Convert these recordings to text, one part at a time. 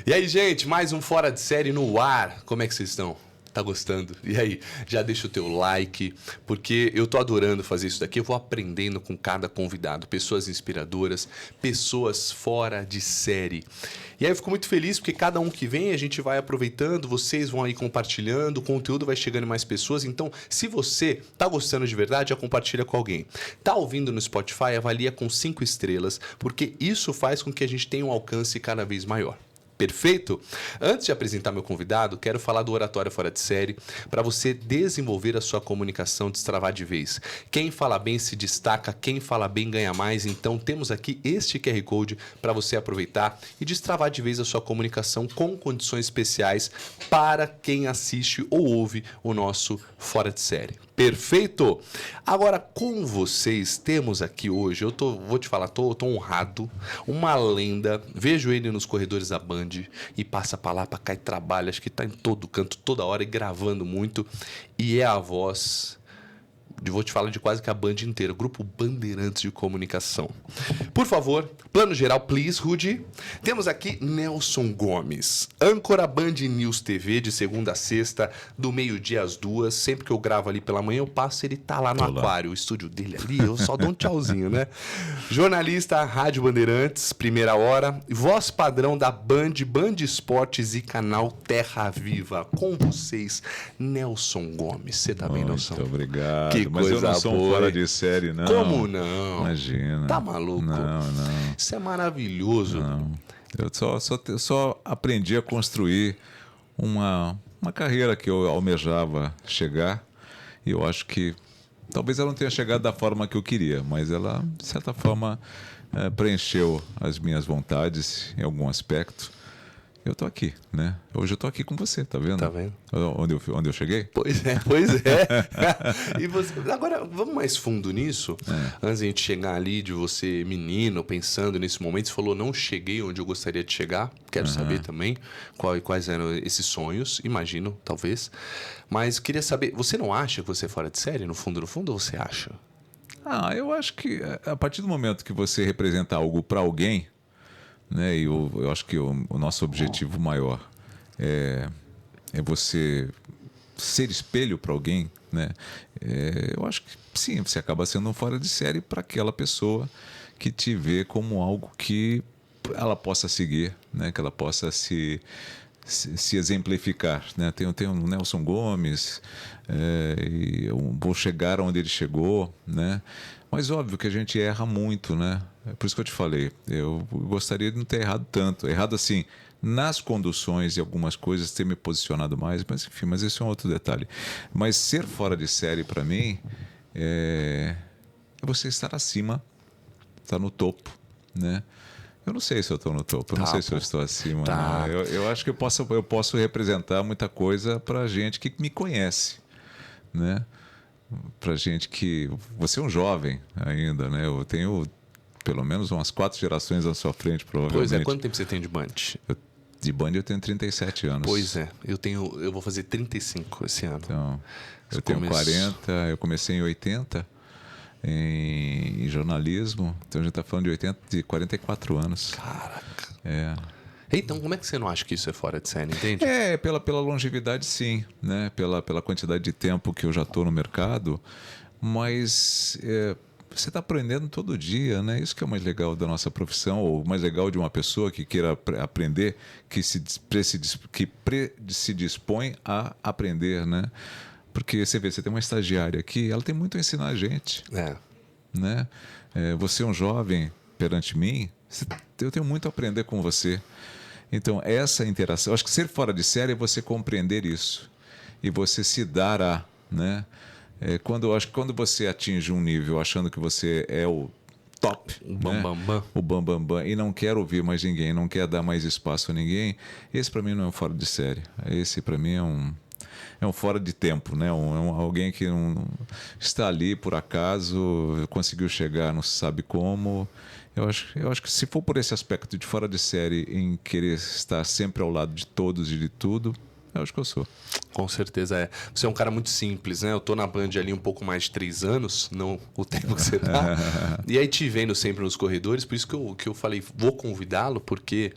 E aí, gente, mais um Fora de Série no ar. Como é que vocês estão? Tá gostando? E aí, já deixa o teu like, porque eu tô adorando fazer isso daqui. Eu vou aprendendo com cada convidado, pessoas inspiradoras, pessoas fora de série. E aí eu fico muito feliz porque cada um que vem a gente vai aproveitando, vocês vão aí compartilhando, o conteúdo vai chegando em mais pessoas. Então, se você tá gostando de verdade, já compartilha com alguém. Tá ouvindo no Spotify, avalia com 5 estrelas, porque isso faz com que a gente tenha um alcance cada vez maior. Perfeito? Antes de apresentar meu convidado, quero falar do Oratória Fora de Série para você desenvolver a sua comunicação, destravar de vez. Quem fala bem se destaca, quem fala bem ganha mais. Então temos aqui este QR Code para você aproveitar e destravar de vez a sua comunicação com condições especiais para quem assiste ou ouve o nosso Fora de Série. Perfeito? Agora, com vocês, temos aqui hoje, vou te falar, tô honrado, uma lenda, vejo ele nos corredores da Band e passa pra lá, pra cá e trabalha, acho que tá em todo canto, toda hora e gravando muito, e é a voz... Vou te falar de quase que a Band inteira, Grupo Bandeirantes de Comunicação. Por favor, plano geral, please, Rudy. Temos aqui Nelson Gomes, âncora Band News TV, de segunda a sexta, do meio-dia às 2. Sempre que eu gravo ali pela manhã, eu passo, ele tá lá no aquário, o estúdio dele ali, eu só dou um tchauzinho, né? Jornalista, Rádio Bandeirantes, primeira hora, voz padrão da Band, Band Esportes e canal Terra Viva. Com vocês, Nelson Gomes. Você tá bem, Nelson? Muito obrigado. Que Mas eu não sou um fora de série, não. Como não? Imagina. Tá maluco? Não. Isso é maravilhoso. Não. Eu só aprendi a construir uma carreira que eu almejava chegar. E eu acho que talvez ela não tenha chegado da forma que eu queria, mas ela, de certa forma, preencheu as minhas vontades em algum aspecto. Eu tô aqui, né? Hoje eu tô aqui com você, tá vendo? Tá vendo? Onde eu cheguei? Pois é. E você, agora, vamos mais fundo nisso? Antes de a gente chegar ali de você, menino, pensando nesse momento, você falou, não cheguei onde eu gostaria de chegar. Quero saber também quais eram esses sonhos, imagino, talvez. Mas queria saber, você não acha que você é fora de série, no fundo, ou você acha? Eu acho que a partir do momento que você representa algo para alguém, né? E eu acho que o nosso objetivo maior é você ser espelho para alguém, né? Eu acho que sim, você acaba sendo um fora de série para aquela pessoa que te vê como algo que ela possa seguir, né? Que ela possa se exemplificar, né? Tem o Nelson Gomes, e eu vou chegar onde ele chegou, né? Mas óbvio que a gente erra muito, né? É por isso que eu te falei, eu gostaria de não ter errado tanto. Errado assim, nas conduções e algumas coisas, ter me posicionado mais, mas enfim, mas esse é um outro detalhe. Mas ser fora de série para mim é você estar acima, estar no topo, né? Eu não sei se eu estou no topo, eu não sei se eu estou acima. Tá. Eu acho que eu posso representar muita coisa para gente que me conhece, né? Para gente que... Você é um jovem ainda, né? Eu tenho pelo menos umas 4 gerações à sua frente, provavelmente. Pois é, quanto tempo você tem de Band? De Band eu tenho 37 anos. Pois é, eu vou fazer 35 esse ano. Então, eu tenho 40, eu comecei em 80 em jornalismo, então a gente está falando de 44 anos. Caraca. Então, como é que você não acha que isso é fora de série, entende? Pela longevidade, sim, né? Pela quantidade de tempo que eu já estou no mercado, mas você está aprendendo todo dia, né? Isso que é o mais legal da nossa profissão, ou o mais legal de uma pessoa que queira aprender, que se dispõe a aprender, né? Porque você vê, você tem uma estagiária aqui, ela tem muito a ensinar a gente, né? Você é um jovem perante mim, eu tenho muito a aprender com você. Então, essa interação, acho que ser fora de série é você compreender isso e você se dar a, né? Acho que quando você atinge um nível achando que você é o top, o bam, e não quer ouvir mais ninguém, não quer dar mais espaço a ninguém, esse para mim não é um fora de série. Esse para mim é um fora de tempo, né? Alguém que não está ali por acaso, conseguiu chegar, não se sabe como. Eu acho que se for por esse aspecto de fora de série, em querer estar sempre ao lado de todos e de tudo, Eu acho que eu sou. Com certeza é. Você é um cara muito simples, né? Eu tô na Band ali um pouco mais de 3 anos, não o tempo que você tá. E aí te vendo sempre nos corredores, por isso que eu falei, vou convidá-lo, porque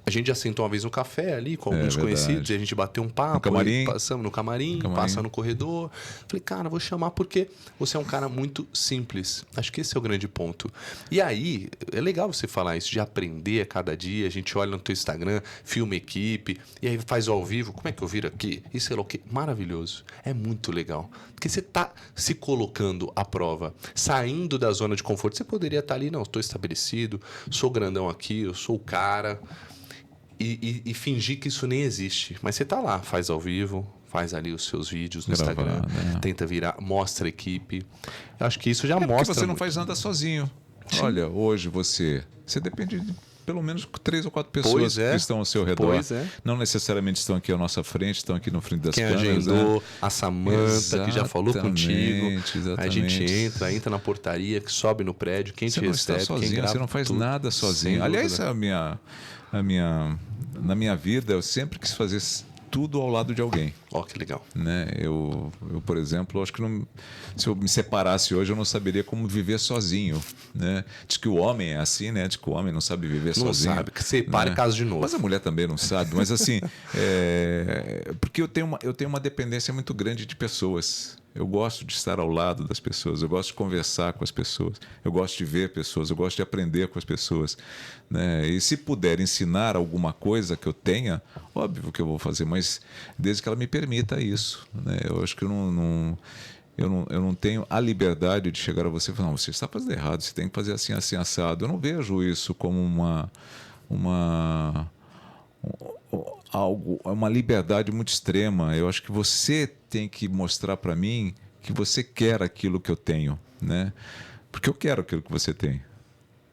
a gente já sentou uma vez no café ali com alguns verdade. conhecidos, e a gente bateu um papo, No camarim. e passamos no camarim, passa no corredor. Falei, cara, vou chamar porque você é um cara muito simples. Acho que esse é o grande ponto. E aí, é legal você falar isso, de aprender a cada dia. A gente olha no teu Instagram, filma equipe, e aí faz ao vivo. Como é que eu viro aqui? E sei lá o quê. Maravilhoso. É muito legal. Porque você tá se colocando à prova, saindo da zona de conforto. Você poderia estar ali, não, estou estabelecido, sou grandão aqui, eu sou o cara. E fingir que isso nem existe. Mas você tá lá, faz ao vivo, faz ali os seus vídeos no Instagram, tenta virar, mostra a equipe. Eu acho que isso já mostra. Porque você não faz nada sozinho. Sim. Olha, hoje você depende de pelo menos 3 ou 4 pessoas que estão ao seu redor. Não necessariamente estão aqui à nossa frente, estão aqui no frente das câmeras. Quem agendou, a Samanta, exatamente, que já falou contigo. Exatamente. A gente entra na portaria, que sobe no prédio, quem você te recebe, está sozinho, quem grava você não faz tudo, nada sozinho. Aliás, na minha vida, eu sempre quis fazer tudo ao lado de alguém. Ó, que legal. Né? Eu, por exemplo, acho que se eu me separasse hoje, eu não saberia como viver sozinho. Né? Diz que o homem é assim, né? Diz que o homem não sabe viver sozinho. Não sabe, que separa né? caso de novo. Mas a mulher também não sabe. Mas assim, porque eu tenho uma dependência muito grande de pessoas. Eu gosto de estar ao lado das pessoas, eu gosto de conversar com as pessoas, eu gosto de ver pessoas, eu gosto de aprender com as pessoas. Né? E se puder ensinar alguma coisa que eu tenha, óbvio que eu vou fazer, mas desde que ela me permita isso. Né? Eu acho que eu não tenho a liberdade de chegar a você e falar, não, você está fazendo errado, você tem que fazer assim, assim, assado. Eu não vejo isso como uma liberdade muito extrema. Eu acho que você tem que mostrar para mim que você quer aquilo que eu tenho, né? Porque eu quero aquilo que você tem.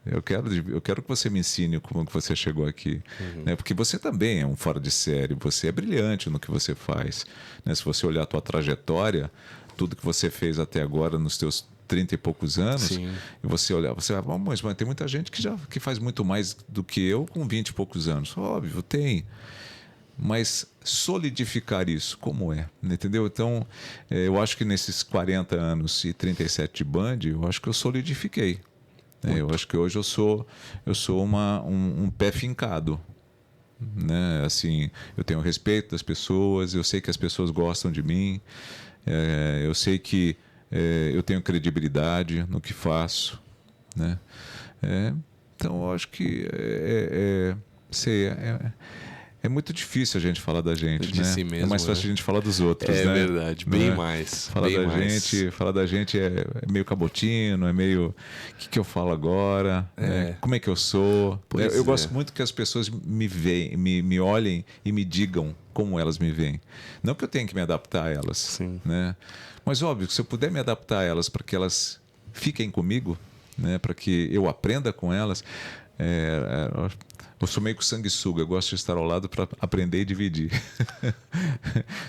Eu quero que você me ensine como que você chegou aqui, né? Porque você também é um fora de série, você é brilhante no que você faz, né? Se você olhar a tua trajetória, tudo que você fez até agora nos teus 30 e poucos anos, Sim. e você olhar, você vai, mas tem muita gente que faz muito mais do que eu com 20 e poucos anos. Óbvio, tem. Mas solidificar isso, como é? Entendeu? Então, eu acho que nesses 40 anos e 37 de Band, eu acho que eu solidifiquei. Eu acho que hoje eu sou um pé fincado. Né? Assim, eu tenho respeito das pessoas, eu sei que as pessoas gostam de mim, eu sei que eu tenho credibilidade no que faço. Né? Então, eu acho que é muito difícil a gente falar da gente, de né? si mesmo, é mais fácil a gente falar dos outros, né? É verdade, bem mais. Falar da gente é meio cabotino, é meio... O que eu falo agora? Né? Como é que eu sou? Eu gosto muito que as pessoas me veem, me olhem e me digam como elas me veem. Não que eu tenha que me adaptar a elas. Sim. Né? Mas, óbvio, que se eu puder me adaptar a elas para que elas fiquem comigo, né? Para que eu aprenda com elas... eu sou meio que sanguessuga, eu gosto de estar ao lado para aprender e dividir.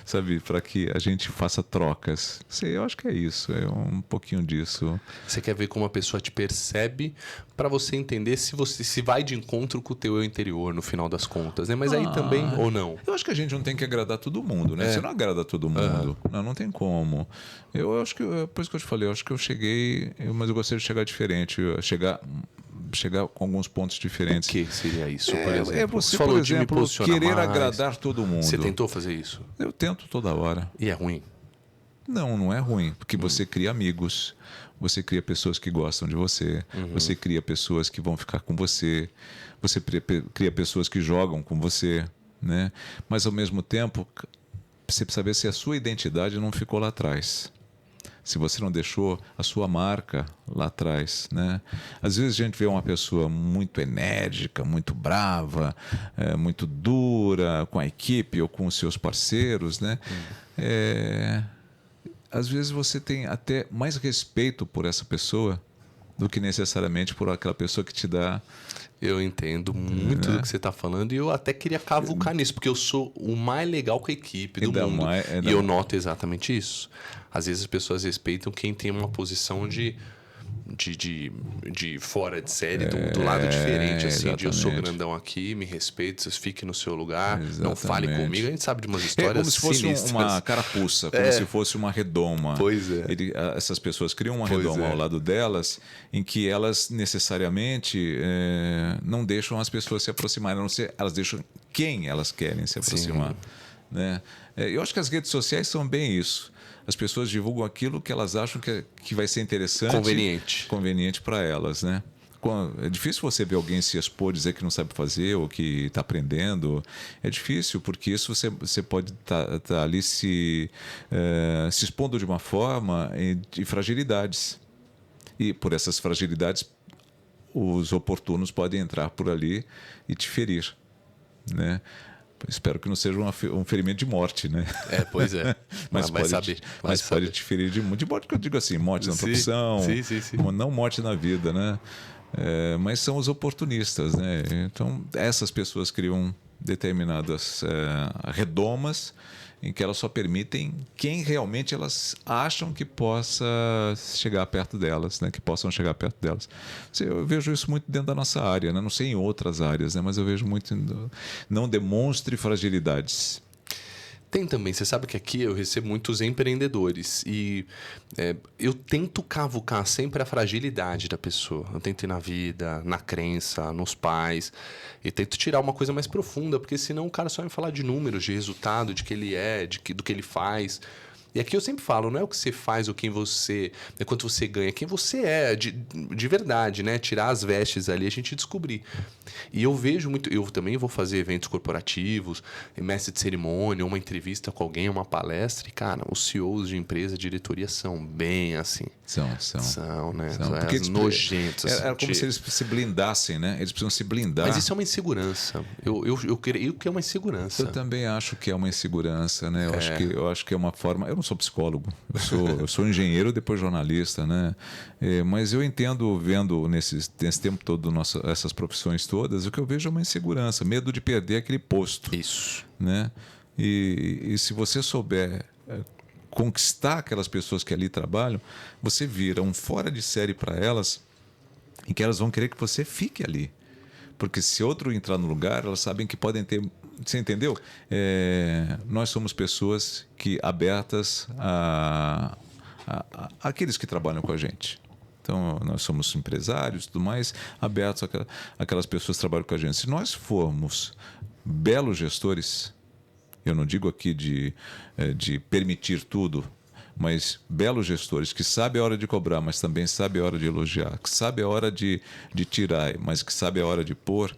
Sabe? Para que a gente faça trocas. Eu acho que é isso, é um pouquinho disso. Você quer ver como a pessoa te percebe para você entender se vai de encontro com o teu eu interior no final das contas, né? Mas aí também, ou não? Eu acho que a gente não tem que agradar todo mundo, né? Você não agrada todo mundo. Não tem como. Eu acho que, por isso que eu te falei, eu acho que eu cheguei, mas eu gostaria de chegar diferente, chegar com alguns pontos diferentes. O que seria isso, por exemplo? Você falou, por exemplo, querer agradar todo mundo. Você tentou fazer isso? Eu tento toda hora. E é ruim? Não é ruim, porque você cria amigos, você cria pessoas que gostam de você, você cria pessoas que vão ficar com você cria pessoas que jogam com você, né? Mas, ao mesmo tempo, você precisa ver se a sua identidade não ficou lá atrás. Se você não deixou a sua marca lá atrás, né? Às vezes a gente vê uma pessoa muito enérgica, muito brava, muito dura com a equipe ou com os seus parceiros, né? Às vezes você tem até mais respeito por essa pessoa do que necessariamente por aquela pessoa que te dá... Eu entendo muito do que você está falando e eu até queria cavucar nisso, porque eu sou o mais legal com a equipe do mundo. E eu noto exatamente isso. Às vezes as pessoas respeitam quem tem uma posição de de fora de série, do lado diferente, assim, de eu sou exatamente. grandão aqui, me respeite, vocês fiquem no seu lugar, não Exatamente. fale comigo. A gente sabe de umas É histórias como se fosse sinistras. uma carapuça, como se fosse uma redoma. Pois é. Essas pessoas criam uma Pois redoma é. ao lado delas, em que elas necessariamente não deixam as pessoas se aproximarem, a não ser, elas deixam quem elas querem se aproximar. Né? Eu acho que as redes sociais são bem isso. As pessoas divulgam aquilo que elas acham que vai ser interessante, conveniente para elas, né? É difícil você ver alguém se expor, dizer que não sabe fazer ou que está aprendendo. É difícil, porque isso você pode tá ali se expondo de uma forma de fragilidades. E por essas fragilidades, os oportunos podem entrar por ali e te ferir, né? Espero que não seja um ferimento de morte, né? Pois é. Mas vai pode, saber. pode te ferir de morte, que eu digo assim, morte na profissão, sim. não morte na vida, né? Mas são os oportunistas, né? Então, essas pessoas criam determinadas redomas em que elas só permitem quem realmente elas acham que possa chegar perto delas, né? Que possam chegar perto delas. Eu vejo isso muito dentro da nossa área, né? Não sei em outras áreas, né? Mas eu vejo muito. Não demonstre fragilidades. Tem também, você sabe que aqui eu recebo muitos empreendedores e eu tento cavucar sempre a fragilidade da pessoa. Eu tento ir na vida, na crença, nos pais e tento tirar uma coisa mais profunda, porque senão o cara só vai falar de números, de resultado, de que ele é, do que ele faz. E aqui eu sempre falo, não é o que você faz ou quem você é, quanto você ganha, quem você é de verdade, né? Tirar as vestes ali, a gente descobrir. E eu vejo muito, eu também vou fazer eventos corporativos, mestre de cerimônia, uma entrevista com alguém, uma palestra, e cara, os CEOs de empresa, diretoria são bem assim. São, né? São. Porque eles nojentos. Era como se eles se blindassem, né? Eles precisam se blindar. Mas isso é uma insegurança. Eu creio que é uma insegurança. Eu também acho que é uma insegurança, né? Eu acho que é uma forma. Eu não sou psicólogo, eu sou engenheiro, depois jornalista, né? Mas eu entendo, vendo nesse tempo todo essas profissões todas, o que eu vejo é uma insegurança, medo de perder aquele posto. Isso. Né? E se você souber conquistar aquelas pessoas que ali trabalham, você vira um fora de série para elas, em que elas vão querer que você fique ali. Porque se outro entrar no lugar, elas sabem que podem ter... Você entendeu? Nós somos pessoas abertas àqueles que trabalham com a gente. Então, nós somos empresários e tudo mais, abertos àquelas pessoas que trabalham com a gente. Se nós formos belos gestores, eu não digo aqui de permitir tudo, mas belos gestores que sabem a hora de cobrar, mas também sabem a hora de elogiar, que sabem a hora de tirar, mas que sabem a hora de pôr,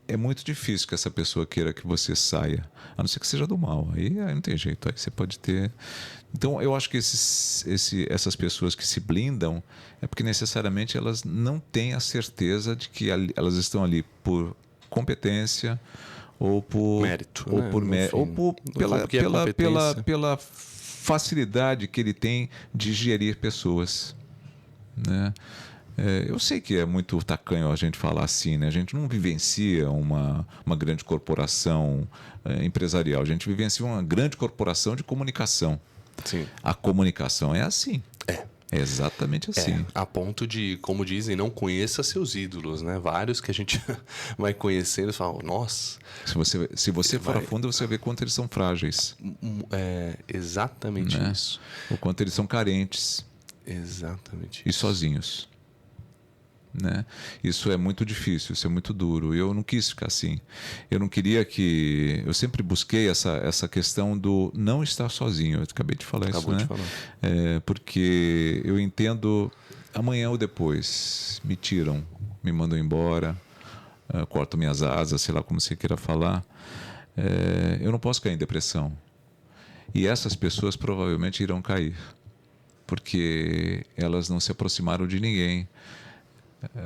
é muito difícil que essa pessoa queira que você saia, a não ser que seja do mal. Aí não tem jeito, aí você pode ter... Então, eu acho que essas pessoas que se blindam é porque necessariamente elas não têm a certeza de que elas estão ali por competência ou por mérito, ou né? por mérito, ou pela facilidade que ele tem de gerir pessoas, né? Eu sei que é muito tacanho a gente falar assim, né? A gente não vivencia uma grande corporação empresarial, a gente vivencia uma grande corporação de comunicação. Sim. A comunicação é assim. É exatamente assim. A ponto de, como dizem, não conheça seus ídolos, né? Vários que a gente vai conhecendo e fala, nossa... Se você for a fundo, você vê quanto eles são frágeis. É exatamente isso. O quanto eles são carentes. Exatamente isso. E sozinhos. Né? Isso é muito difícil, isso é muito duro. Eu não quis ficar assim. Eu não queria que... Eu sempre busquei essa questão do não estar sozinho. Eu acabei de falar isso, né? Porque eu entendo, amanhã ou depois me tiram, me mandam embora, cortam minhas asas, sei lá como você queira falar. Eu não posso cair em depressão. E essas pessoas provavelmente irão cair, porque elas não se aproximaram de ninguém.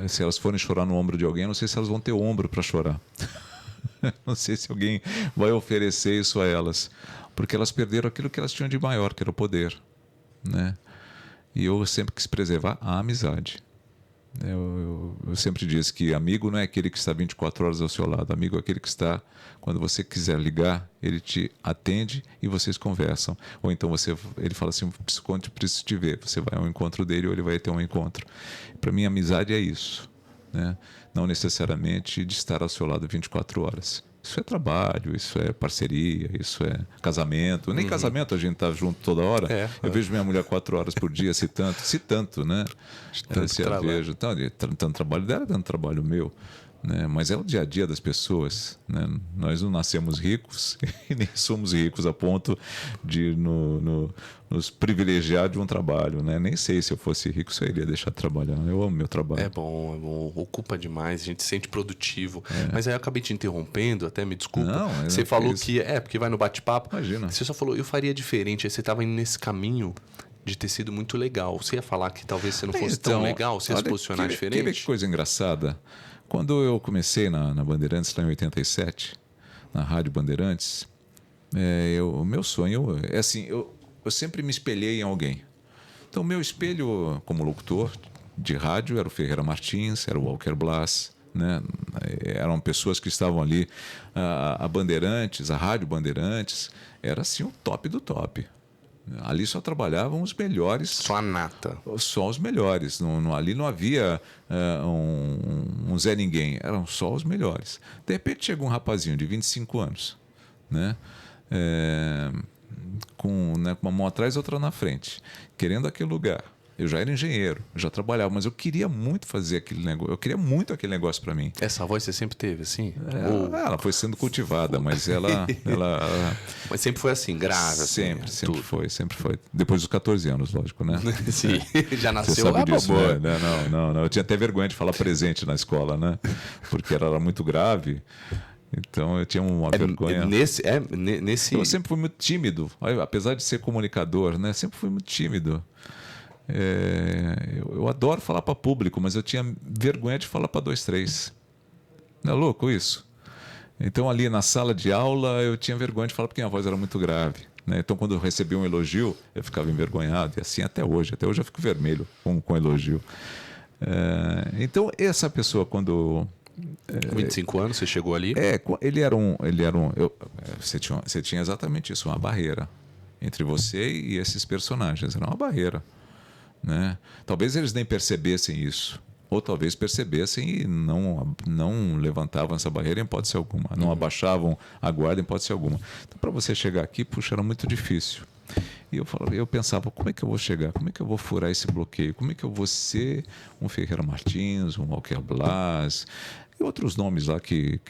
Se elas forem chorar no ombro de alguém, não sei se elas vão ter ombro para chorar. Não sei se alguém vai oferecer isso a elas, porque elas perderam aquilo que elas tinham de maior, que era o poder, né? E eu sempre quis preservar a amizade. Eu sempre disse que amigo não é aquele que está 24 horas ao seu lado. Amigo é aquele que está, quando você quiser ligar, ele te atende e vocês conversam. Ou então ele fala assim, preciso te ver. Você vai ao encontro dele ou ele vai ter um encontro. Para mim, amizade é isso, né? Não necessariamente de estar ao seu lado 24 horas. Isso é trabalho, isso é parceria, isso é casamento. Nem casamento a gente está junto toda hora. Eu vejo minha mulher 4 horas por dia, se tanto, né? Se eu vejo, tanto trabalho dela, tanto trabalho meu. Né? Mas é o dia a dia das pessoas, né? Nós não nascemos ricos e nem somos ricos a ponto de nos privilegiar de um trabalho, né? Nem sei se eu fosse rico se eu iria deixar de trabalhar. Eu amo meu trabalho. É bom, ocupa demais, a gente se sente produtivo. Mas aí eu acabei te interrompendo, até me desculpa. Não, você falou que porque vai no bate-papo. Imagina. Você só falou, eu faria diferente. Aí você estava indo nesse caminho de ter sido muito legal. Você ia falar que talvez você não fosse tão legal, você ia se posicionar diferente? Que coisa engraçada. Quando eu comecei na Bandeirantes, lá em 87, na Rádio Bandeirantes, o meu sonho é assim, eu sempre me espelhei em alguém. Então, meu espelho como locutor de rádio era o Ferreira Martins, era o Walker Blas, né? Eram pessoas que estavam ali. A Bandeirantes, a Rádio Bandeirantes, era assim o top do top. Ali só trabalhavam os melhores. Só a nata. Só os melhores. Ali não havia um Zé Ninguém. Eram só os melhores. De repente chega um rapazinho de 25 anos, né? Com uma mão atrás e outra na frente, querendo aquele lugar. Eu já era engenheiro, já trabalhava, mas eu queria muito fazer aquele negócio. Eu queria muito aquele negócio para mim. Essa voz você sempre teve, assim? Ela foi sendo cultivada, mas ela Mas sempre foi assim, grave? Sempre foi. Depois dos 14 anos, lógico, né? Sim, já nasceu. Você sabe disso, né? Não. Eu tinha até vergonha de falar presente na escola, né? Porque ela era muito grave. Então eu tinha uma vergonha. Nesse... Eu sempre fui muito tímido, apesar de ser comunicador, né? Sempre fui muito tímido. Eu adoro falar para público, mas eu tinha vergonha de falar para 2, 3. Não é louco isso? Então ali na sala de aula eu tinha vergonha de falar porque a voz era muito grave, né? Então quando eu recebia um elogio eu ficava envergonhado, e assim até hoje eu fico vermelho com elogio. Então essa pessoa quando... Com 25 anos você chegou ali? Você tinha exatamente isso, uma barreira entre você e esses personagens, era uma barreira, né? Talvez eles nem percebessem isso, ou talvez percebessem e não levantavam essa barreira em hipótese alguma, não abaixavam a guarda em hipótese alguma. Então, para você chegar aqui, era muito difícil. E eu pensava, como é que eu vou chegar? Como é que eu vou furar esse bloqueio? Como é que eu vou ser um Ferreira Martins, um Walker Blas e outros nomes lá que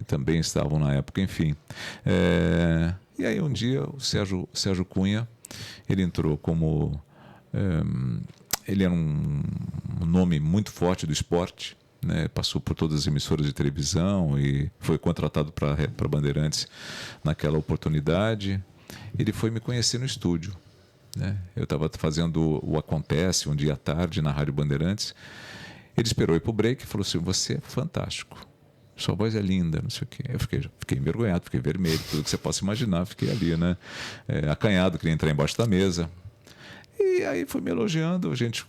também estavam na época, enfim. E aí um dia o Sérgio Cunha, ele entrou como... ele era um nome muito forte do esporte, né? Passou por todas as emissoras de televisão e foi contratado para Bandeirantes naquela oportunidade. Ele foi me conhecer no estúdio, né? Eu estava fazendo o Acontece um dia à tarde na Rádio Bandeirantes. Ele esperou ir para o break e falou assim: você é fantástico, sua voz é linda, não sei o quê. Eu fiquei envergonhado, fiquei vermelho, tudo que você possa imaginar, fiquei ali, né? Acanhado, queria entrar embaixo da mesa. E aí foi me elogiando, a gente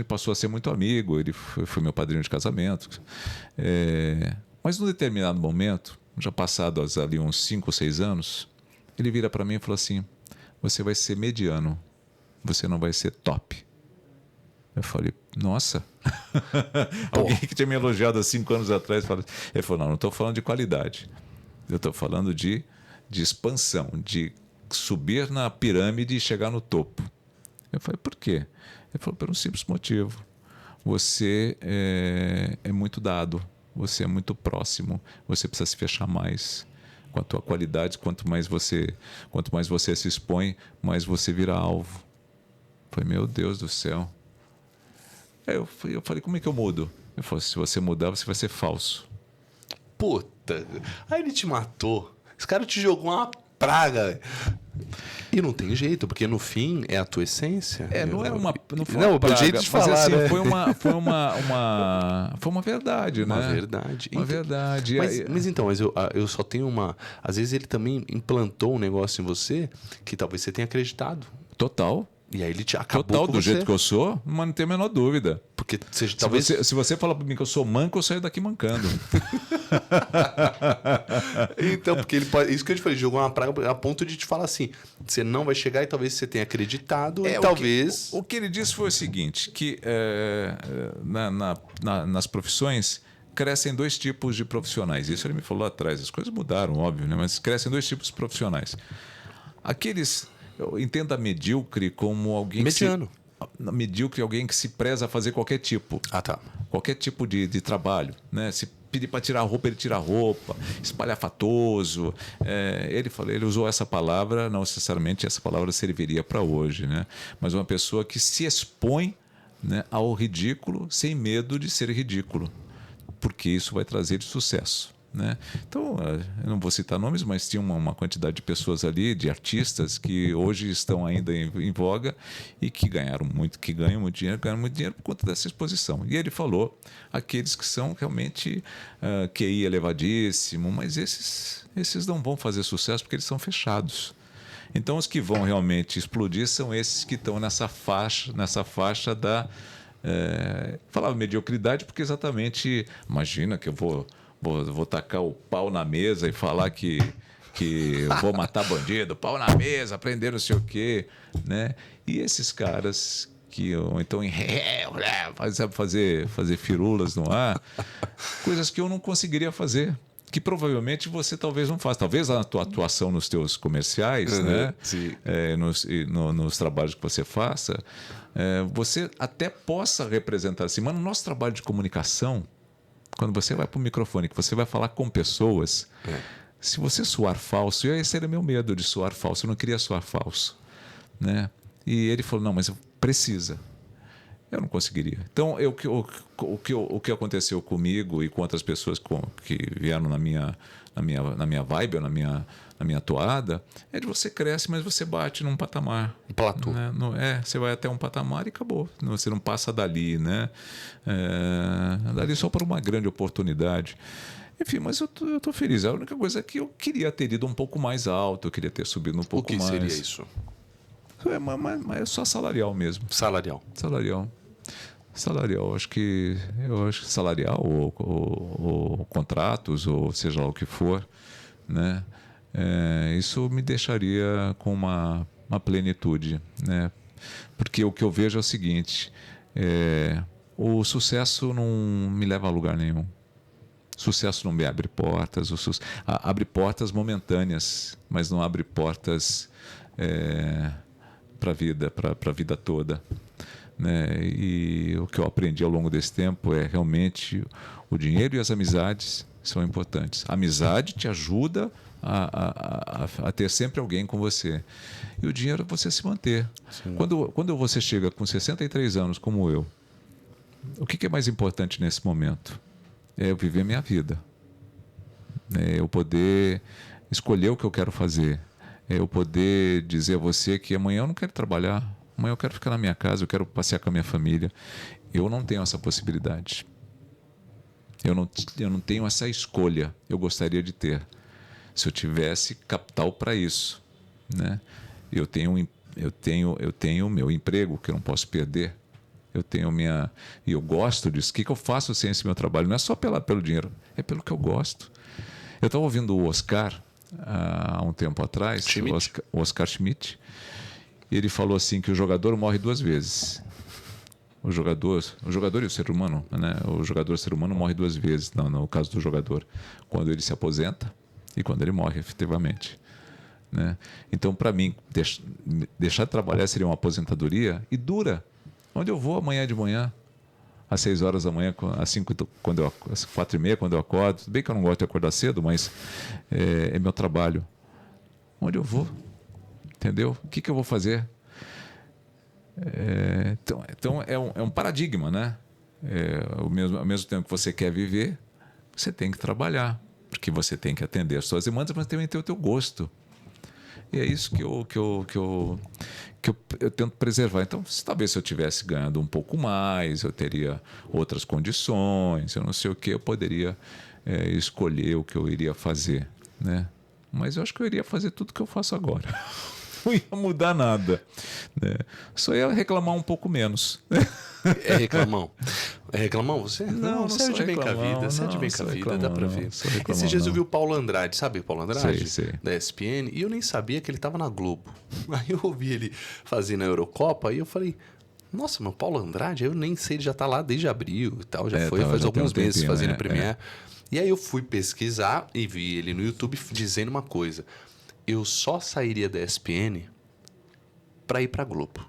passou a ser muito amigo, ele foi meu padrinho de casamento. Mas num determinado momento, já passados ali uns 5 ou 6 anos, ele vira para mim e falou assim: você vai ser mediano, você não vai ser top. Eu falei, nossa, alguém que tinha me elogiado há 5 anos atrás. Ele falou, não estou falando de qualidade, eu estou falando de expansão, de subir na pirâmide e chegar no topo. Eu falei, por quê? Ele falou, por um simples motivo. Você é muito dado, você é muito próximo, você precisa se fechar mais. Com a tua qualidade, quanto mais você se expõe, mais você vira alvo. Eu falei, meu Deus do céu. Aí eu falei, como é que eu mudo? Ele falou, se você mudar, você vai ser falso. Puta, aí ele te matou. Esse cara te jogou uma praga. E não tem jeito, porque no fim é a tua essência. Não era uma. Não foi não, uma praga, o jeito de falar, mas assim, né? foi uma verdade, né? Uma verdade. Uma verdade. Mas então, eu só tenho uma. Às vezes ele também implantou um negócio em você que talvez você tenha acreditado. Total. E aí ele te acabou Total, com do você. jeito que eu sou, mas não tem a menor dúvida. Porque você, Se talvez... você, se você falar para mim que eu sou manco, eu saio daqui mancando. Então, porque ele pode... Isso que eu te falei, jogou uma praga a ponto de te falar assim, você não vai chegar e talvez você tenha acreditado e talvez... O que ele disse foi o seguinte, que nas profissões crescem dois tipos de profissionais. Isso ele me falou lá atrás. As coisas mudaram, óbvio, né? Mas crescem dois tipos de profissionais. Aqueles... Eu entendo a medíocre como alguém Mediano. Medíocre é alguém que se preza a fazer qualquer tipo. Ah, tá. Qualquer tipo de trabalho, né? Se pedir para tirar roupa, ele tira roupa, espalhafatoso. Ele usou essa palavra, não necessariamente essa palavra serviria para hoje, né? Mas uma pessoa que se expõe, né, ao ridículo sem medo de ser ridículo, porque isso vai trazer sucesso. Né? Então, eu não vou citar nomes, mas tinha uma quantidade de pessoas ali, de artistas, que hoje estão ainda em voga e que ganham muito dinheiro por conta dessa exposição. E ele falou aqueles que são realmente QI elevadíssimo, mas esses não vão fazer sucesso porque eles são fechados. Então, os que vão realmente explodir são esses que estão nessa faixa da... falava mediocridade porque exatamente, imagina que eu vou tacar o pau na mesa e falar que eu vou matar bandido, pau na mesa, aprender não sei o quê, né? E esses caras que ou então fazer firulas no ar, coisas que eu não conseguiria fazer, que provavelmente você talvez não faça. Talvez a tua atuação nos teus comerciais, né? Sim. Nos trabalhos que você faça, você até possa representar assim, mas no nosso trabalho de comunicação, quando você vai para o microfone, que você vai falar com pessoas, se você soar falso, esse era meu medo de soar falso, eu não queria soar falso, né? E ele falou, não, mas precisa. Eu não conseguiria. Então, o que aconteceu comigo e com outras pessoas que vieram na minha vibe, ou na minha toada, é de você cresce, mas você bate num patamar. Um platô. Né? Você vai até um patamar e acabou. Você não passa dali, né? Dali só para uma grande oportunidade. Enfim, mas eu tô feliz. A única coisa é que eu queria ter ido um pouco mais alto, eu queria ter subido um pouco mais. O que seria isso? Mas é só salarial mesmo. Salarial. Salarial, acho que salarial ou contratos, ou seja lá o que for, né? Isso me deixaria com uma plenitude, né? Porque o que eu vejo é o seguinte, o sucesso não me leva a lugar nenhum. Sucesso não me abre portas, abre portas momentâneas, mas não abre portas para a vida toda. Né? E o que eu aprendi ao longo desse tempo é realmente o dinheiro e as amizades são importantes. A amizade te ajuda a ter sempre alguém com você. E o dinheiro é você se manter. Quando você chega com 63 anos, como eu, o que é mais importante nesse momento? É eu viver minha vida. É eu poder escolher o que eu quero fazer. É eu poder dizer a você que amanhã eu não quero trabalhar. Amanhã eu quero ficar na minha casa, eu quero passear com a minha família. Eu não tenho essa possibilidade. Eu não tenho essa escolha. Eu gostaria de ter. Se eu tivesse capital para isso, né? Eu tenho o meu emprego que eu não posso perder. E eu gosto disso. O que eu faço sem esse meu trabalho? Não é só pelo dinheiro, é pelo que eu gosto. Eu estava ouvindo o Oscar há um tempo atrás, o Oscar Schmidt. E ele falou assim que o jogador morre 2 vezes. O jogador e o ser humano, né? O jogador e o ser humano morre 2 vezes, no caso do jogador, quando ele se aposenta e quando ele morre efetivamente, né? Então, para mim, deixar de trabalhar seria uma aposentadoria e dura. Onde eu vou amanhã de manhã, às 6 horas da manhã, às 4h30, quando eu acordo. Tudo bem que eu não gosto de acordar cedo, mas é meu trabalho. Onde eu vou? Entendeu? O que eu vou fazer? Então é um paradigma, né? Ao mesmo tempo que você quer viver, você tem que trabalhar, porque você tem que atender as suas demandas, mas também tem o teu gosto. E é isso que eu tento preservar. Então, talvez se eu tivesse ganhando um pouco mais, eu teria outras condições, eu não sei o que, eu poderia escolher o que eu iria fazer, né? Mas eu acho que eu iria fazer tudo o que eu faço agora. não ia mudar nada. Né? Só ia reclamar um pouco menos. É reclamão? É reclamão você? Não você é de bem com a reclamão, vida. Você é de não bem com a sou vida, reclamão, dá pra não, ver. sou reclamão, Esses dias eu não. vi o Paulo Andrade, sabe o Paulo Andrade? Sei. Da ESPN, e eu nem sabia que ele tava na Globo. Aí eu ouvi ele fazendo a Eurocopa e eu falei, nossa, mas o Paulo Andrade, eu nem sei, ele já tá lá desde abril e tal, já foi faz já tem alguns um tempinho, meses fazendo é. Premiere. E aí eu fui pesquisar e vi ele no YouTube dizendo uma coisa, eu só sairia da ESPN pra ir pra Globo.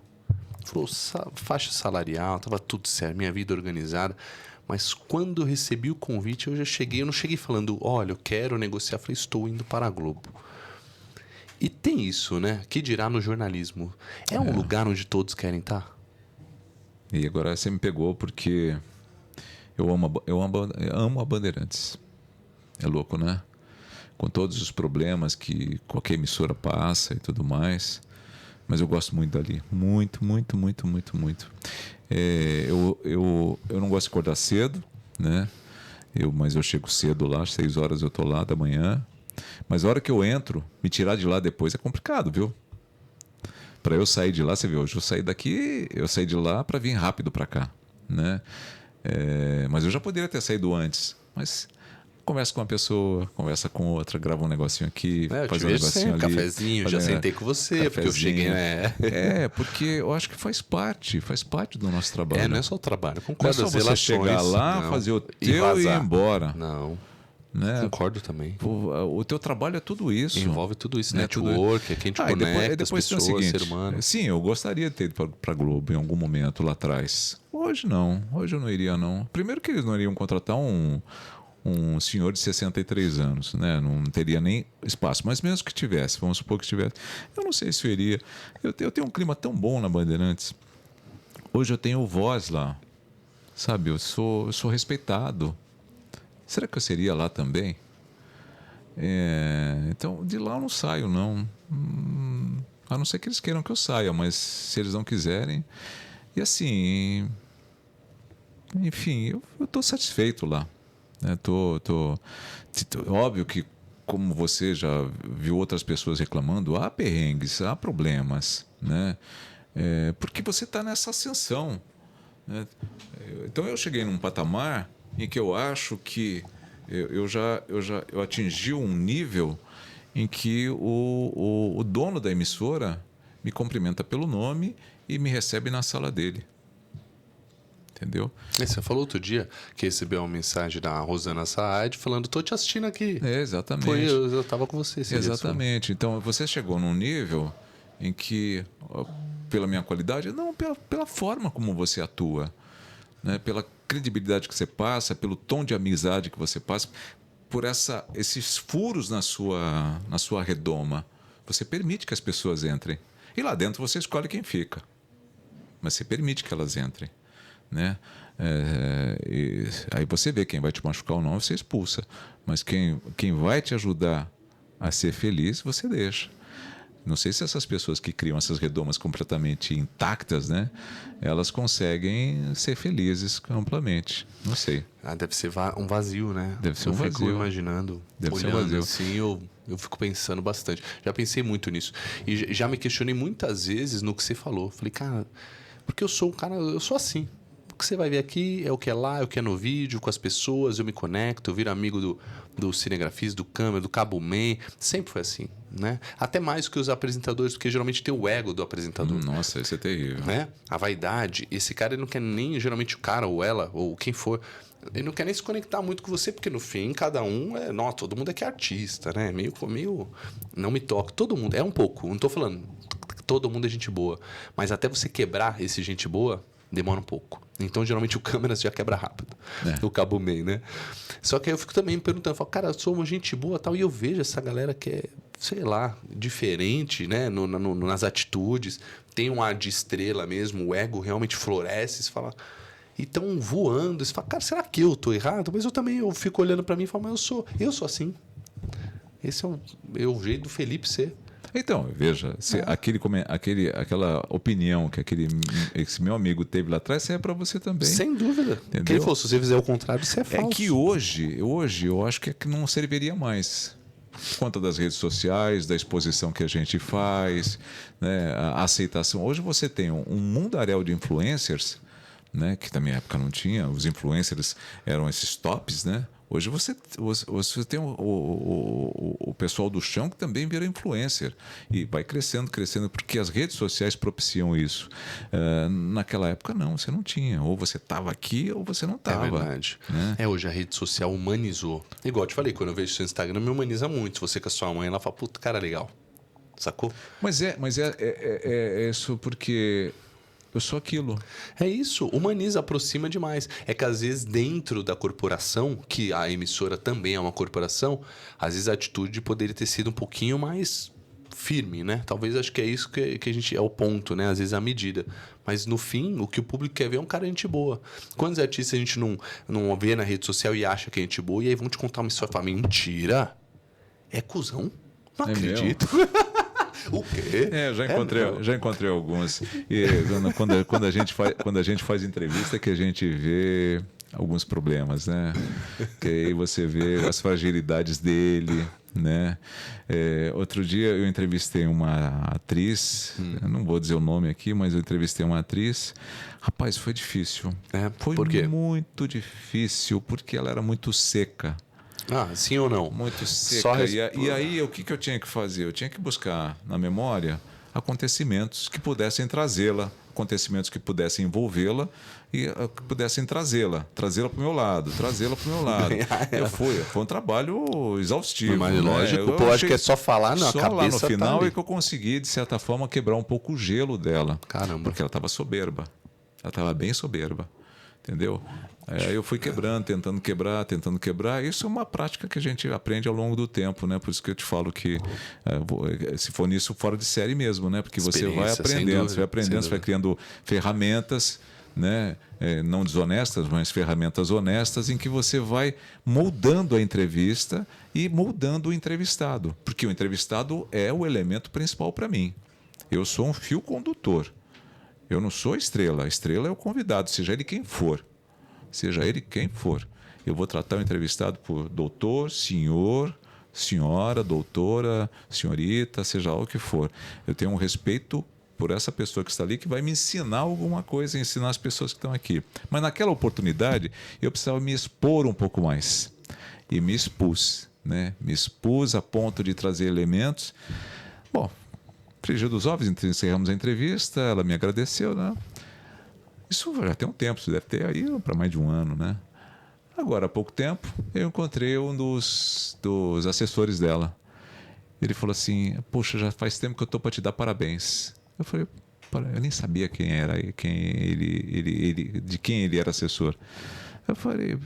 Falou, faixa salarial, tava tudo certo, minha vida organizada. Mas quando eu recebi o convite, eu não cheguei falando, olha, eu quero negociar, falei, estou indo para a Globo. E tem isso, né? Que dirá no jornalismo? É um lugar onde todos querem estar? E agora você me pegou porque eu amo a Bandeirantes. É louco, né? Com todos os problemas que qualquer emissora passa e tudo mais. Mas eu gosto muito dali. Muito. Eu não gosto de acordar cedo, né? Mas eu chego cedo lá, às 6 horas eu tô lá da manhã. Mas a hora que eu entro, me tirar de lá depois é complicado, viu? Para eu sair de lá, você vê, hoje eu saí de lá para vir rápido para cá, né? Mas eu já poderia ter saído antes, mas conversa com uma pessoa, conversa com outra, grava um negocinho aqui, faz um negocinho ali. Cafezinho, já sentei com você, porque eu cheguei, né? Porque eu acho que faz parte do nosso trabalho. Não é só o trabalho, Não é concordo. só você chegar lá, fazer o teu e ir embora. Não. Né? Concordo também. O teu trabalho é tudo isso. Envolve tudo isso, network, é quem te conecta, depois as pessoas, tem o seguinte, ser humano. Sim, eu gostaria de ter ido para a Globo em algum momento lá atrás. Hoje não, hoje eu não iria não. Primeiro que eles não iriam contratar um senhor de 63 anos, né? Não teria nem espaço, mas mesmo que tivesse, vamos supor que tivesse, eu não sei se eu iria. Eu tenho um clima tão bom na Bandeirantes. Hoje eu tenho voz lá, sabe? Eu sou respeitado. Será que eu seria lá também? Então, de lá eu não saio, não. A não ser que eles queiram que eu saia, mas se eles não quiserem... E assim... Enfim, eu estou satisfeito lá. Óbvio que, como você já viu outras pessoas reclamando, há perrengues, há problemas, né? Porque você está nessa ascensão, né? Então, eu cheguei num patamar em que eu acho que eu atingi um nível em que o dono da emissora me cumprimenta pelo nome e me recebe na sala dele. Entendeu? Você falou outro dia que recebeu uma mensagem da Rosana Saad falando, tô te assistindo aqui. Exatamente. Eu estava com você. Exatamente. Então, você chegou num nível em que, pela minha qualidade, não, pela forma como você atua, né? Pela credibilidade que você passa, pelo tom de amizade que você passa, por esses furos na sua redoma. Você permite que as pessoas entrem. E lá dentro você escolhe quem fica. Mas você permite que elas entrem, né? Aí você vê quem vai te machucar ou não, você expulsa. Mas quem vai te ajudar a ser feliz, você deixa. Não sei se essas pessoas que criam essas redomas completamente intactas, né, elas conseguem ser felizes amplamente. Não sei. Deve ser um vazio, né? Deve ser um vazio. Eu fico imaginando, olhando assim, eu fico pensando bastante. Já pensei muito nisso. E já me questionei muitas vezes no que você falou. Falei, cara, porque eu sou um cara, eu sou assim. O que você vai ver aqui é o que é lá, é o que é no vídeo, com as pessoas, eu me conecto, eu viro amigo do cinegrafista, do câmera, do cabo man. Sempre foi assim, né? Até mais que os apresentadores, porque geralmente tem o ego do apresentador. Nossa, isso é terrível. Né? A vaidade. Esse cara ele não quer nem, geralmente o cara ou ela, ou quem for, ele não quer nem se conectar muito com você, porque no fim, cada um todo mundo aqui é artista, né? Meio, não me toca. Todo mundo, um pouco, não tô falando, todo mundo é gente boa. Mas até você quebrar esse gente boa, demora um pouco. Então, geralmente, o câmera já quebra rápido. O cabo man, né? Só que aí eu fico também me perguntando, falo, cara, eu sou uma gente boa tal, e eu vejo essa galera que é, sei lá, diferente, né? Nas atitudes, tem um ar de estrela mesmo, o ego realmente floresce, você fala... E estão voando, você fala, cara, será que eu tô errado? Mas eu fico olhando para mim e falo, mas eu sou assim. Esse é o jeito do Felipe ser. Então, veja, aquela opinião que esse meu amigo teve lá atrás, é para você também. Sem dúvida. Entendeu? Quem for, se você fizer o contrário, isso é falso. É que hoje eu acho que não serviria mais. por conta das redes sociais, da exposição que a gente faz, né, a aceitação. Hoje você tem um mundaréu de influencers, né, que na minha época não tinha. Os influencers eram esses tops, né? Hoje você tem o pessoal do chão que também vira influencer e vai crescendo, porque as redes sociais propiciam isso. Naquela época não, você não tinha. Ou você estava aqui ou você não estava. É verdade. Né? Hoje a rede social humanizou. Igual eu te falei, quando eu vejo seu Instagram, me humaniza muito. Se você com a sua mãe, ela fala, puta, cara legal. Sacou? Mas é isso porque... eu sou aquilo. É isso, humaniza, aproxima demais. É que às vezes dentro da corporação, que a emissora também é uma corporação, às vezes a atitude poderia ter sido um pouquinho mais firme, né? Talvez acho que é isso que a gente é o ponto, né? Às vezes a medida. Mas no fim, o que o público quer ver é um cara gente boa. Quantos artistas a gente não vê na rede social e acha que é gente boa, e aí vão te contar uma história e falar, mentira? É cuzão? Não acredito. O quê? Já encontrei alguns. E quando a gente faz entrevista que a gente vê alguns problemas, né? Que aí você vê as fragilidades dele, né? Outro dia eu entrevistei uma atriz, eu não vou dizer o nome aqui, mas eu entrevistei uma atriz. Rapaz, foi difícil. Foi por quê? muito difícil, porque ela era muito seca. Sim ou não? Muito seca. E aí, o que eu tinha que fazer? Eu tinha que buscar na memória acontecimentos que pudessem trazê-la, acontecimentos que pudessem envolvê-la e que pudessem trazê-la para o meu lado, Foi um trabalho exaustivo. Mas lógico, eu acho que é só falar na só cabeça. Lá no final tá é que eu consegui, de certa forma, quebrar um pouco o gelo dela. Caramba. Porque ela estava soberba. Ela estava bem soberba. Entendeu? Eu fui quebrando, tentando quebrar. Isso é uma prática que a gente aprende ao longo do tempo, né? Por isso que eu te falo que se for nisso, fora de série mesmo, né? Porque você vai aprendendo, você vai criando ferramentas, né? Não desonestas, mas ferramentas honestas, em que você vai moldando a entrevista e moldando o entrevistado. Porque o entrevistado é o elemento principal para mim. Eu sou um fio condutor. Eu não sou a estrela é o convidado, seja ele quem for. Eu vou tratar o entrevistado por doutor, senhor, senhora, doutora, senhorita, seja lá o que for. Eu tenho um respeito por essa pessoa que está ali, que vai me ensinar alguma coisa, ensinar as pessoas que estão aqui. Mas naquela oportunidade, eu precisava me expor um pouco mais. E me expus, né? Me expus a ponto de trazer elementos. Bom, frigir dos ovos, encerramos a entrevista, ela me agradeceu, né? Isso já tem um tempo, isso deve ter aí para mais de um ano, né? Agora, há pouco tempo, eu encontrei um dos assessores dela. Ele falou assim, poxa, já faz tempo que eu estou para te dar parabéns. Eu falei, eu nem sabia quem era, de quem ele era assessor. Eu falei,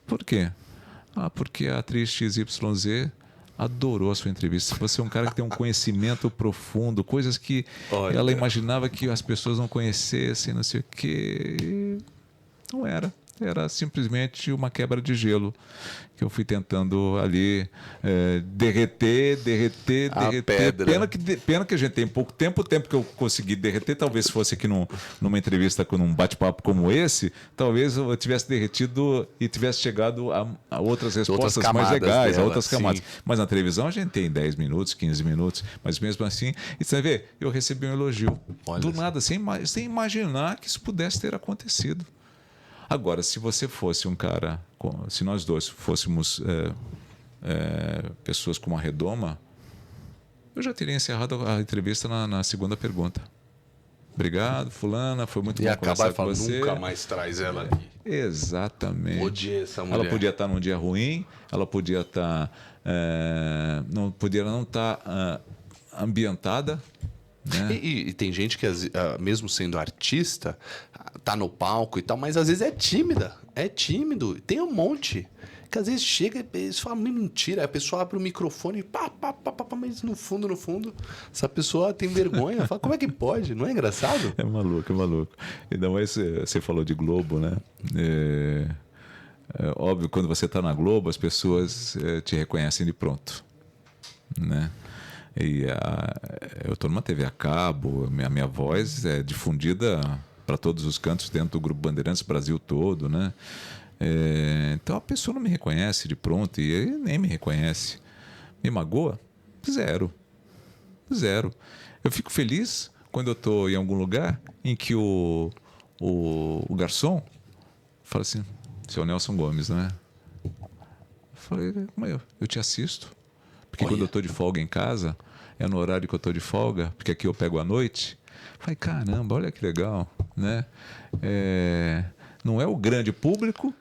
por quê? Porque a atriz XYZ adorou a sua entrevista. Você é um cara que tem um conhecimento profundo, coisas que ela imaginava que as pessoas não conhecessem, não sei o quê. Não era. Era simplesmente uma quebra de gelo que eu fui tentando ali derreter. Pedra. Pena que a gente tem pouco tempo. O tempo que eu consegui derreter, talvez fosse aqui numa entrevista, num bate-papo como esse, talvez eu tivesse derretido e tivesse chegado a outras respostas mais legais, a outras camadas. Mas na televisão a gente tem 10 minutos, 15 minutos, mas mesmo assim, e você vê, eu recebi um elogio. Do nada, sem imaginar que isso pudesse ter acontecido. Agora, se você fosse um cara, se nós dois fôssemos pessoas com uma redoma, eu já teria encerrado a entrevista na segunda pergunta. Obrigado, fulana, foi muito bom conversar com você. Nunca mais traz ela aqui. Exatamente. Odiei essa mulher. Ela podia estar num dia ruim, ela podia estar... não estar ambientada. Né? E tem gente que, mesmo sendo artista, tá no palco e tal, mas às vezes é tímida. É tímido. Tem um monte. Que às vezes chega e eles falam mentira. Aí a pessoa abre o microfone e mas no fundo, essa pessoa tem vergonha. Fala, como é que pode? Não é engraçado? É maluco. Ainda mais você falou de Globo, né? Óbvio, quando você está na Globo, as pessoas te reconhecem de pronto, né? E eu estou numa TV a cabo, minha voz é difundida para todos os cantos dentro do Grupo Bandeirantes, Brasil todo, né? Então a pessoa não me reconhece de pronto e ele nem me reconhece. Me magoa? Zero. Zero. Eu fico feliz quando eu estou em algum lugar em que o garçom fala assim, seu Nelson Gomes, né? Eu falei, como é? Eu te assisto. Porque quando eu estou de folga em casa, é no horário que eu estou de folga, porque aqui eu pego à noite. Eu falei, caramba, olha que legal, né? Não é o grande público,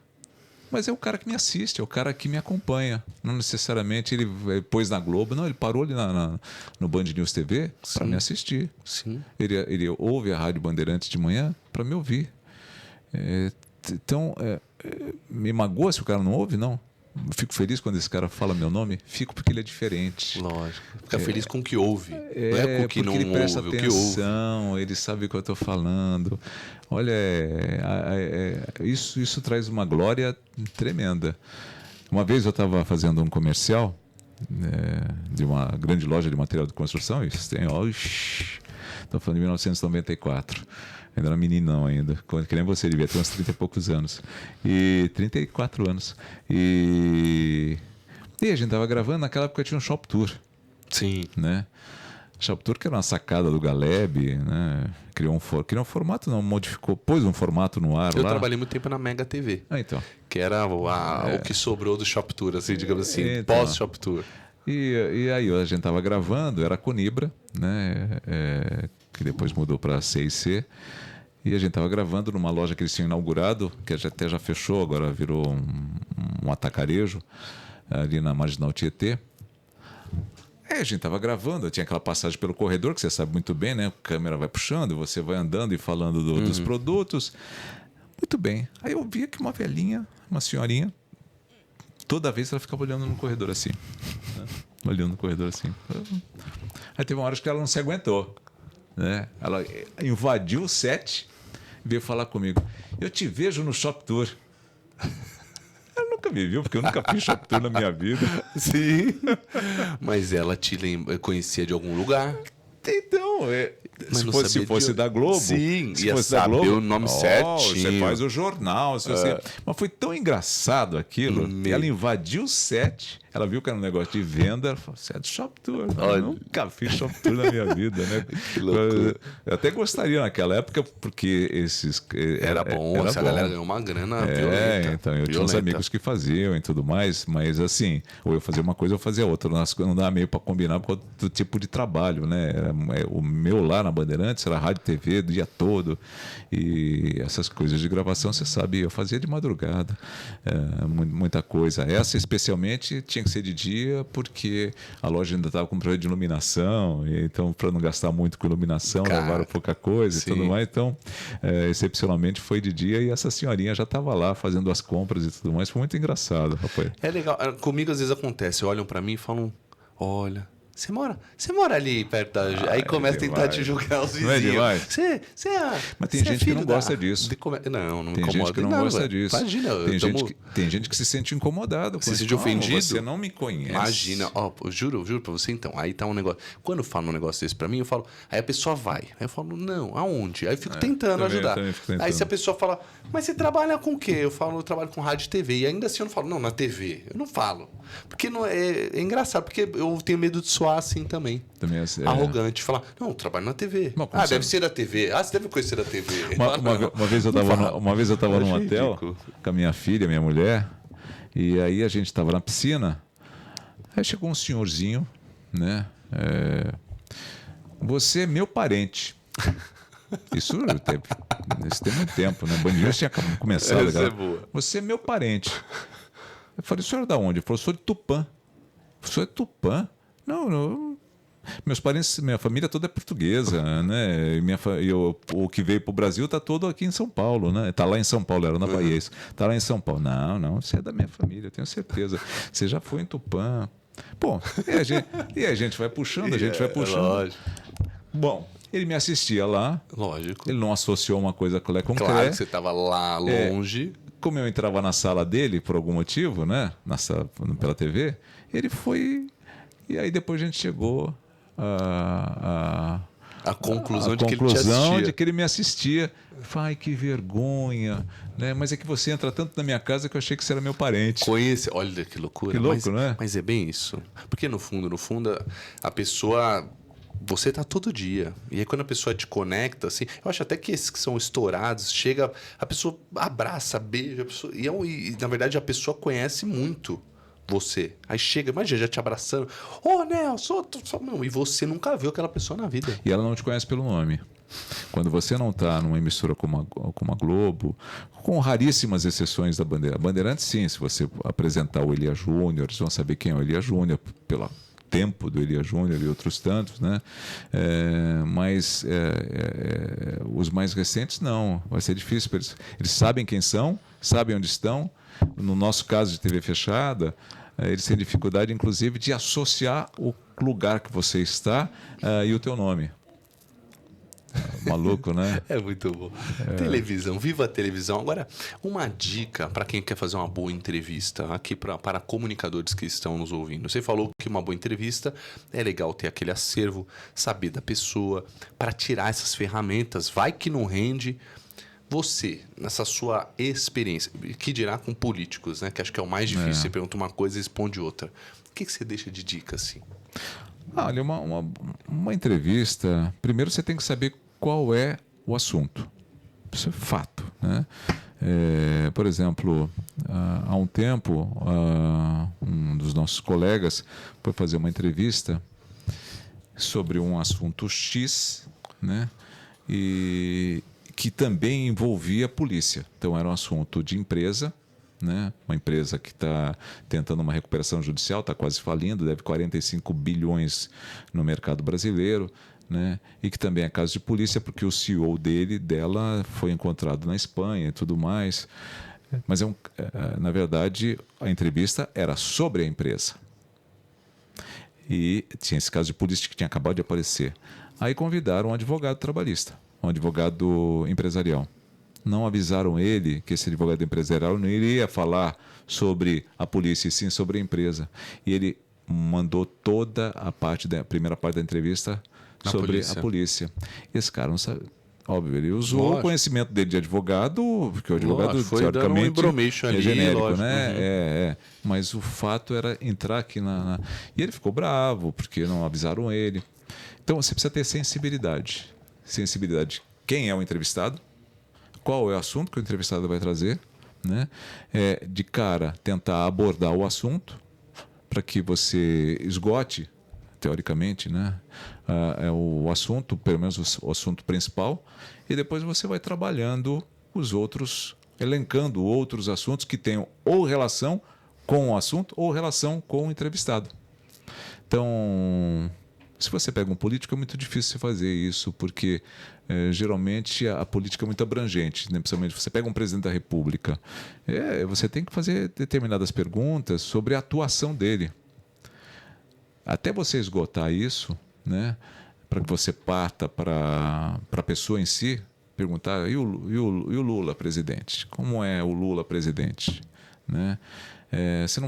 mas é o cara que me assiste, é o cara que me acompanha. Não necessariamente ele pôs na Globo, não, ele parou ali no Band News TV para me assistir. Sim. Ele ouve a Rádio Bandeirantes de manhã para me ouvir. Então, me magoa se o cara não ouve? Não. Fico feliz quando esse cara fala meu nome? Fico porque ele é diferente. Lógico. Fica feliz com o que ouve. Não é com o que não ele presta ouve, atenção, o que ouve. ele sabe o que eu estou falando. Olha, isso traz uma glória tremenda. Uma vez eu estava fazendo um comercial de uma grande loja de material de construção, estou falando de 1994. Ainda era meninão ainda, que nem você, devia ter uns 30 e poucos anos. 34 anos. E a gente estava gravando, naquela época tinha um Shop Tour. Sim. Né? Shop Tour, que era uma sacada do Galeb, né? Criou um formato, não modificou, pôs um formato no ar. Eu lá. trabalhei muito tempo na Mega TV. Então. Que era o que sobrou do Shop Tour, assim, digamos assim, Então. pós-Shop Tour. E aí a gente estava gravando, era a Conibra, né? Que depois mudou para C&C. E a gente estava gravando numa loja que eles tinham inaugurado, que até já fechou, agora virou um atacarejo, ali na Marginal Tietê. Aí a gente estava gravando, tinha aquela passagem pelo corredor, que você sabe muito bem, né? A câmera vai puxando, você vai andando e falando dos produtos. Muito bem. Aí eu via que uma velhinha, uma senhorinha, toda vez ela ficava olhando no corredor assim. Né? Olhando no corredor assim. Aí teve uma hora que ela não se aguentou. Né? Ela invadiu o set e veio falar comigo. Eu te vejo no Shop Tour. Ela nunca me viu, porque eu nunca fiz Shop Tour na minha vida. Sim. Mas ela te conhecia de algum lugar. Então, se fosse da Globo, sim, se ia fosse saber da Globo, o nome certinho. Você faz o jornal. Mas foi tão engraçado aquilo. Ela invadiu o set, ela viu que era um negócio de venda, ela falou, você é do Shop Tour. Eu nunca fiz Shop Tour na minha vida, né? Que loucura. Eu até gostaria naquela época, porque Era bom, essa galera ganhou uma grana violenta. Então, eu tinha uns amigos que faziam e tudo mais, mas assim, ou eu fazia uma coisa ou eu fazia outra. Não dava meio para combinar por causa do tipo de trabalho, né? O meu lá na Bandeirantes era rádio e TV do dia todo, e essas coisas de gravação, você sabe, eu fazia de madrugada, muita coisa. Essa especialmente tinha que ser de dia, porque a loja ainda estava com problema de iluminação, e então para não gastar muito com iluminação, levaram pouca coisa. Sim. E tudo mais, então excepcionalmente foi de dia, e essa senhorinha já estava lá fazendo as compras e tudo mais. Foi muito engraçado, rapaz. É legal, comigo às vezes acontece, olham para mim e falam, olha, você mora ali perto da... Aí começa a tentar te julgar os vizinhos. Não é demais? Mas tem gente que não gosta disso. Não me tem incomoda. Tem gente que não gosta disso. Imagina. Tem gente que se sente incomodado. Se sente ofendido. Você não me conhece. Imagina. Eu juro pra você, então. Aí tá um negócio... Quando eu falo um negócio desse pra mim, eu falo... Aí a pessoa vai. Aí eu falo, não, aonde? Aí eu fico tentando ajudar. Aí se a pessoa fala, mas você trabalha com o quê? Eu falo, eu trabalho com rádio e TV. E ainda assim eu não falo, não, na TV. Eu não falo. Porque não é engraçado, porque eu tenho medo de soar assim também. Arrogante, falar, não, eu trabalho na TV. Deve ser da TV. Você deve conhecer da TV. Uma vez eu estava num hotel com a minha filha, minha mulher, e aí a gente estava na piscina. Aí chegou um senhorzinho, né? Você é meu parente. Isso tem muito tempo, né? Band News tinha começado. Essa é boa. Você é meu parente. Eu falei, o senhor é da onde? Ele falou, sou de Tupã. O senhor é de Tupã? Não. Meus parentes, minha família toda é portuguesa, né? O que veio para o Brasil está todo aqui em São Paulo, né? Está lá em São Paulo, era na Bahia isso. Está lá em São Paulo. Não, você é da minha família, eu tenho certeza. Você já foi em Tupã. Bom, e a gente vai puxando, Lógico. Bom, ele me assistia lá. Lógico. Ele não associou uma coisa com Claro que você estava lá longe. Como eu entrava na sala dele por algum motivo, né? Pela TV, ele foi... E aí depois a gente chegou a A conclusão a de que ele te conclusão assistia. de que ele me assistia. Ai, que vergonha, né? Mas é que você entra tanto na minha casa que eu achei que você era meu parente. Conhece, olha que loucura. Que louco, né? Mas é bem isso. Porque no fundo, a pessoa. Você tá todo dia. E aí quando a pessoa te conecta, assim, eu acho até que esses que são estourados, chega, a pessoa abraça, beija, a pessoa, e na verdade a pessoa conhece muito você. Aí chega, imagina, já te abraçando. Ô, Nelson, não, e você nunca viu aquela pessoa na vida. E ela não te conhece pelo nome. Quando você não está numa emissora como a Globo, com raríssimas exceções da Bandeirante. Bandeirantes, sim, se você apresentar o Elia Júnior, eles vão saber quem é o Elia Júnior, pelo tempo do Elia Júnior e outros tantos, né? Mas os mais recentes, não. Vai ser difícil para eles. Eles sabem quem são, sabem onde estão. No nosso caso de TV fechada, eles têm dificuldade, inclusive, de associar o lugar que você está e o teu nome. Maluco, né? É muito bom. Televisão, viva a televisão. Agora, uma dica para quem quer fazer uma boa entrevista, aqui para comunicadores que estão nos ouvindo. Você falou que uma boa entrevista é legal ter aquele acervo, saber da pessoa, para tirar essas ferramentas. Vai que não rende. Você, nessa sua experiência, que dirá com políticos, né? Que acho que é o mais difícil. Você pergunta uma coisa e responde outra. O que você deixa de dica assim? Olha, uma entrevista, primeiro você tem que saber qual é o assunto. Isso é fato, né? Por exemplo, há um tempo, um dos nossos colegas foi fazer uma entrevista sobre um assunto X, né? E que também envolvia a polícia. Então era um assunto de empresa, né? Uma empresa que está tentando uma recuperação judicial, está quase falindo, deve 45 bilhões no mercado brasileiro, né? E que também é caso de polícia, porque o CEO dela foi encontrado na Espanha e tudo mais. Mas, na verdade, a entrevista era sobre a empresa. E tinha esse caso de polícia que tinha acabado de aparecer. Aí convidaram um advogado trabalhista, um advogado empresarial. Não avisaram ele que esse advogado empresarial não iria falar sobre a polícia, e sim sobre a empresa. E ele mandou toda a primeira parte da entrevista sobre a polícia. Esse cara não sabe. Óbvio, ele usou o conhecimento dele de advogado, porque o advogado teoricamente é genérico, né? Mas o fato era entrar aqui E ele ficou bravo, porque não avisaram ele. Então você precisa ter sensibilidade. Sensibilidade. Quem é o entrevistado? Qual é o assunto que o entrevistado vai trazer, né? De cara, tentar abordar o assunto para que você esgote, teoricamente, né? O assunto, pelo menos o assunto principal, e depois você vai trabalhando os outros, elencando outros assuntos que tenham ou relação com o assunto ou relação com o entrevistado. Então, se você pega um político, é muito difícil você fazer isso, porque geralmente a política é muito abrangente, né? Principalmente você pega um presidente da República, você tem que fazer determinadas perguntas sobre a atuação dele. Até você esgotar isso, né? Para que você parta para a pessoa em si, perguntar, e o Lula presidente? Como é o Lula presidente? Né? Você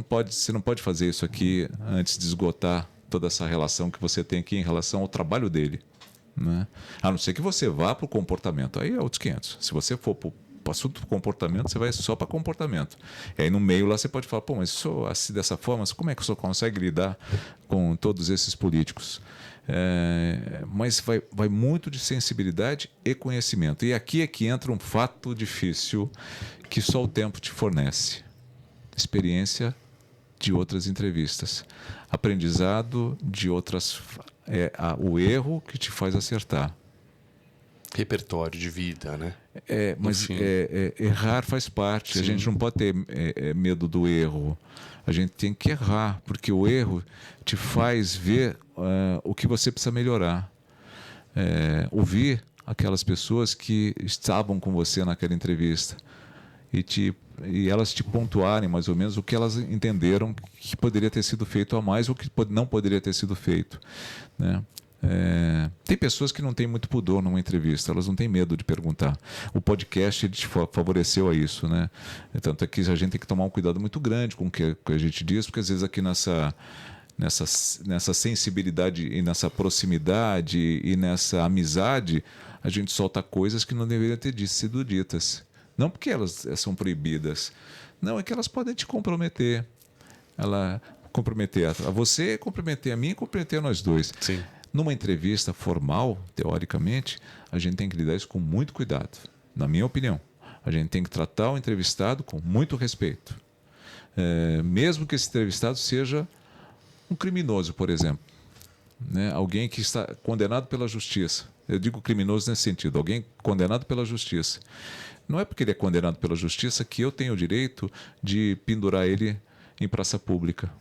não pode fazer isso aqui antes de esgotar toda essa relação que você tem aqui em relação ao trabalho dele, né? A não ser que você vá para o comportamento, aí é outros 500. Se você for para o assunto do comportamento, você vai só para comportamento. E aí no meio lá você pode falar, pô, mas isso, assim, dessa forma, como é que o senhor consegue lidar com todos esses políticos? Mas vai muito de sensibilidade e conhecimento. E aqui é que entra um fato difícil que só o tempo te fornece. Experiência de outras entrevistas. Aprendizado de outras... o erro que te faz acertar. Repertório de vida, né? Mas errar faz parte. Sim. A gente não pode ter medo do erro. A gente tem que errar, porque o erro te faz ver o que você precisa melhorar. Ouvir aquelas pessoas que estavam com você naquela entrevista e elas te pontuarem mais ou menos o que elas entenderam que poderia ter sido feito a mais ou que não poderia ter sido feito, né? Tem pessoas que não têm muito pudor numa entrevista, elas não têm medo de perguntar. O podcast ele te favoreceu a isso, né? Tanto é que a gente tem que tomar um cuidado muito grande com o que a gente diz, porque às vezes aqui nessa sensibilidade e nessa proximidade e nessa amizade, a gente solta coisas que não deveriam ter sido ditas. Não porque elas são proibidas, não, é que elas podem te comprometer. Ela comprometer a você, comprometer a mim e comprometer a nós dois. Sim. Numa entrevista formal, teoricamente, a gente tem que lidar isso com muito cuidado, na minha opinião. A gente tem que tratar o entrevistado com muito respeito. Mesmo que esse entrevistado seja um criminoso, por exemplo. Né? Alguém que está condenado pela justiça. Eu digo criminoso nesse sentido, alguém condenado pela justiça. Não é porque ele é condenado pela justiça que eu tenho o direito de pendurar ele em praça pública.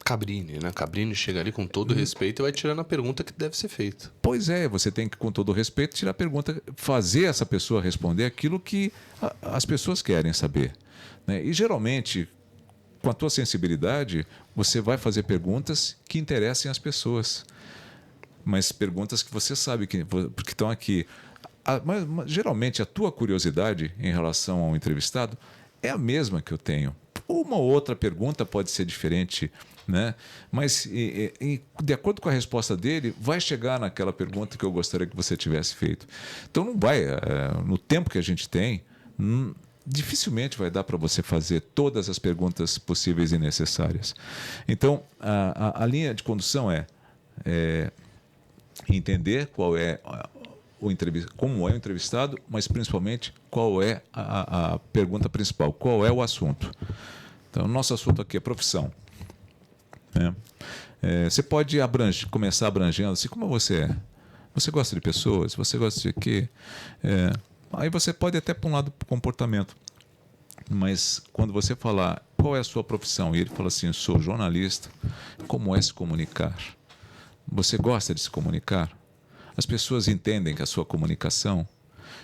Cabrini, né? Cabrini chega ali com todo respeito e vai tirando a pergunta que deve ser feita. Pois é, você tem que, com todo respeito, tirar a pergunta, fazer essa pessoa responder aquilo que as pessoas querem saber. Né? E, geralmente, com a tua sensibilidade, você vai fazer perguntas que interessem as pessoas. Mas perguntas que você sabe que porque estão aqui. Mas, geralmente, a tua curiosidade em relação ao entrevistado é a mesma que eu tenho. Uma ou outra pergunta pode ser diferente, né? Mas, de acordo com a resposta dele, vai chegar naquela pergunta que eu gostaria que você tivesse feito. Então, não vai, no tempo que a gente tem, dificilmente vai dar para você fazer todas as perguntas possíveis e necessárias. Então, a linha de condução é entender qual é como é o entrevistado, mas principalmente qual é a pergunta principal, qual é o assunto. Então, o nosso assunto aqui é profissão. Né? Você pode começar abrangendo assim, como você é? Você gosta de pessoas? Você gosta de quê? Aí você pode até para um lado do comportamento. Mas quando você falar qual é a sua profissão, e ele fala assim, sou jornalista, como é se comunicar? Você gosta de se comunicar? As pessoas entendem que a sua comunicação...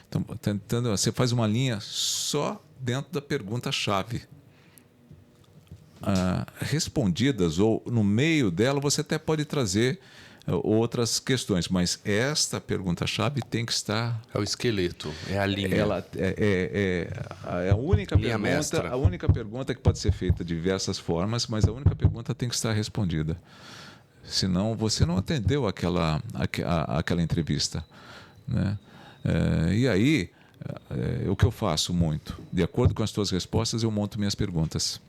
Então, você faz uma linha só dentro da pergunta-chave. Respondidas, ou no meio dela, você até pode trazer outras questões, mas esta pergunta-chave tem que estar... É o esqueleto, é a linha. Ela é a única linha pergunta, mestra. A única pergunta que pode ser feita de diversas formas, mas a única pergunta tem que estar respondida. Senão você não atendeu aquela entrevista. Né? E aí, o que eu faço muito? De acordo com as tuas respostas, eu monto minhas perguntas.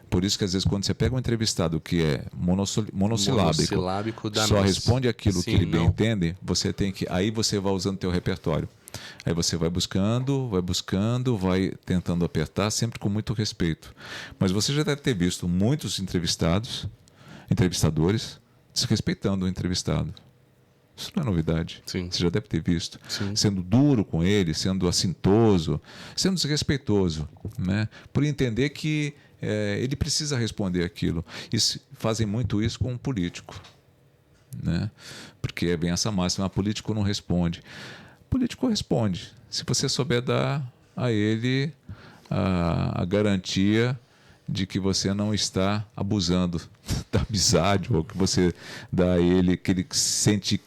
Por isso que, às vezes, quando você pega um entrevistado que é monossilábico dá só responde aquilo que ele bem não. entende, aí você vai usando o teu repertório. Aí você vai buscando, vai tentando apertar, sempre com muito respeito. Mas você já deve ter visto muitos entrevistadores desrespeitando o entrevistado. Isso não é novidade. Sim. Você já deve ter visto. Sim. Sendo duro com ele, sendo assintoso, sendo desrespeitoso, né? Por entender que ele precisa responder aquilo. Fazem muito isso com um político. Né? Porque é bem essa máxima, político não responde. Político responde. Se você souber dar a ele a garantia de que você não está abusando da amizade, ou que você dá a ele, que ele sente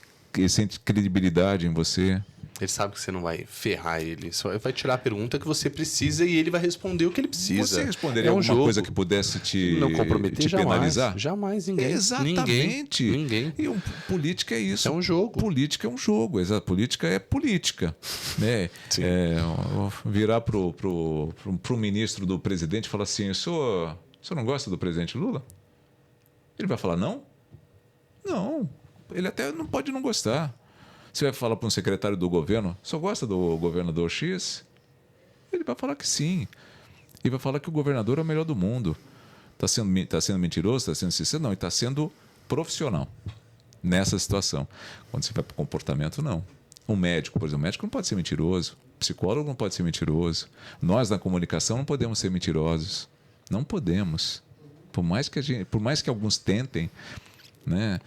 credibilidade em você. Ele sabe que você não vai ferrar ele, só vai tirar a pergunta que você precisa e ele vai responder o que ele precisa. Você responderia alguma coisa que pudesse te penalizar? Jamais, ninguém. Exatamente. Ninguém. E política é isso. É um jogo. Política é um jogo. Política é política. Né? Virar pro ministro do presidente e falar assim, o senhor não gosta do presidente Lula? Ele vai falar não? Não. Ele até não pode não gostar. Você vai falar para um secretário do governo, só gosta do governador X? Ele vai falar que sim. Ele vai falar que o governador é o melhor do mundo. Está sendo mentiroso? Está sendo sincero? Não, ele está sendo profissional nessa situação. Quando você vai para o comportamento, não. Um médico, por exemplo, o médico não pode ser mentiroso. O psicólogo não pode ser mentiroso. Nós, na comunicação, não podemos ser mentirosos. Não podemos. Por mais que alguns tentem, né?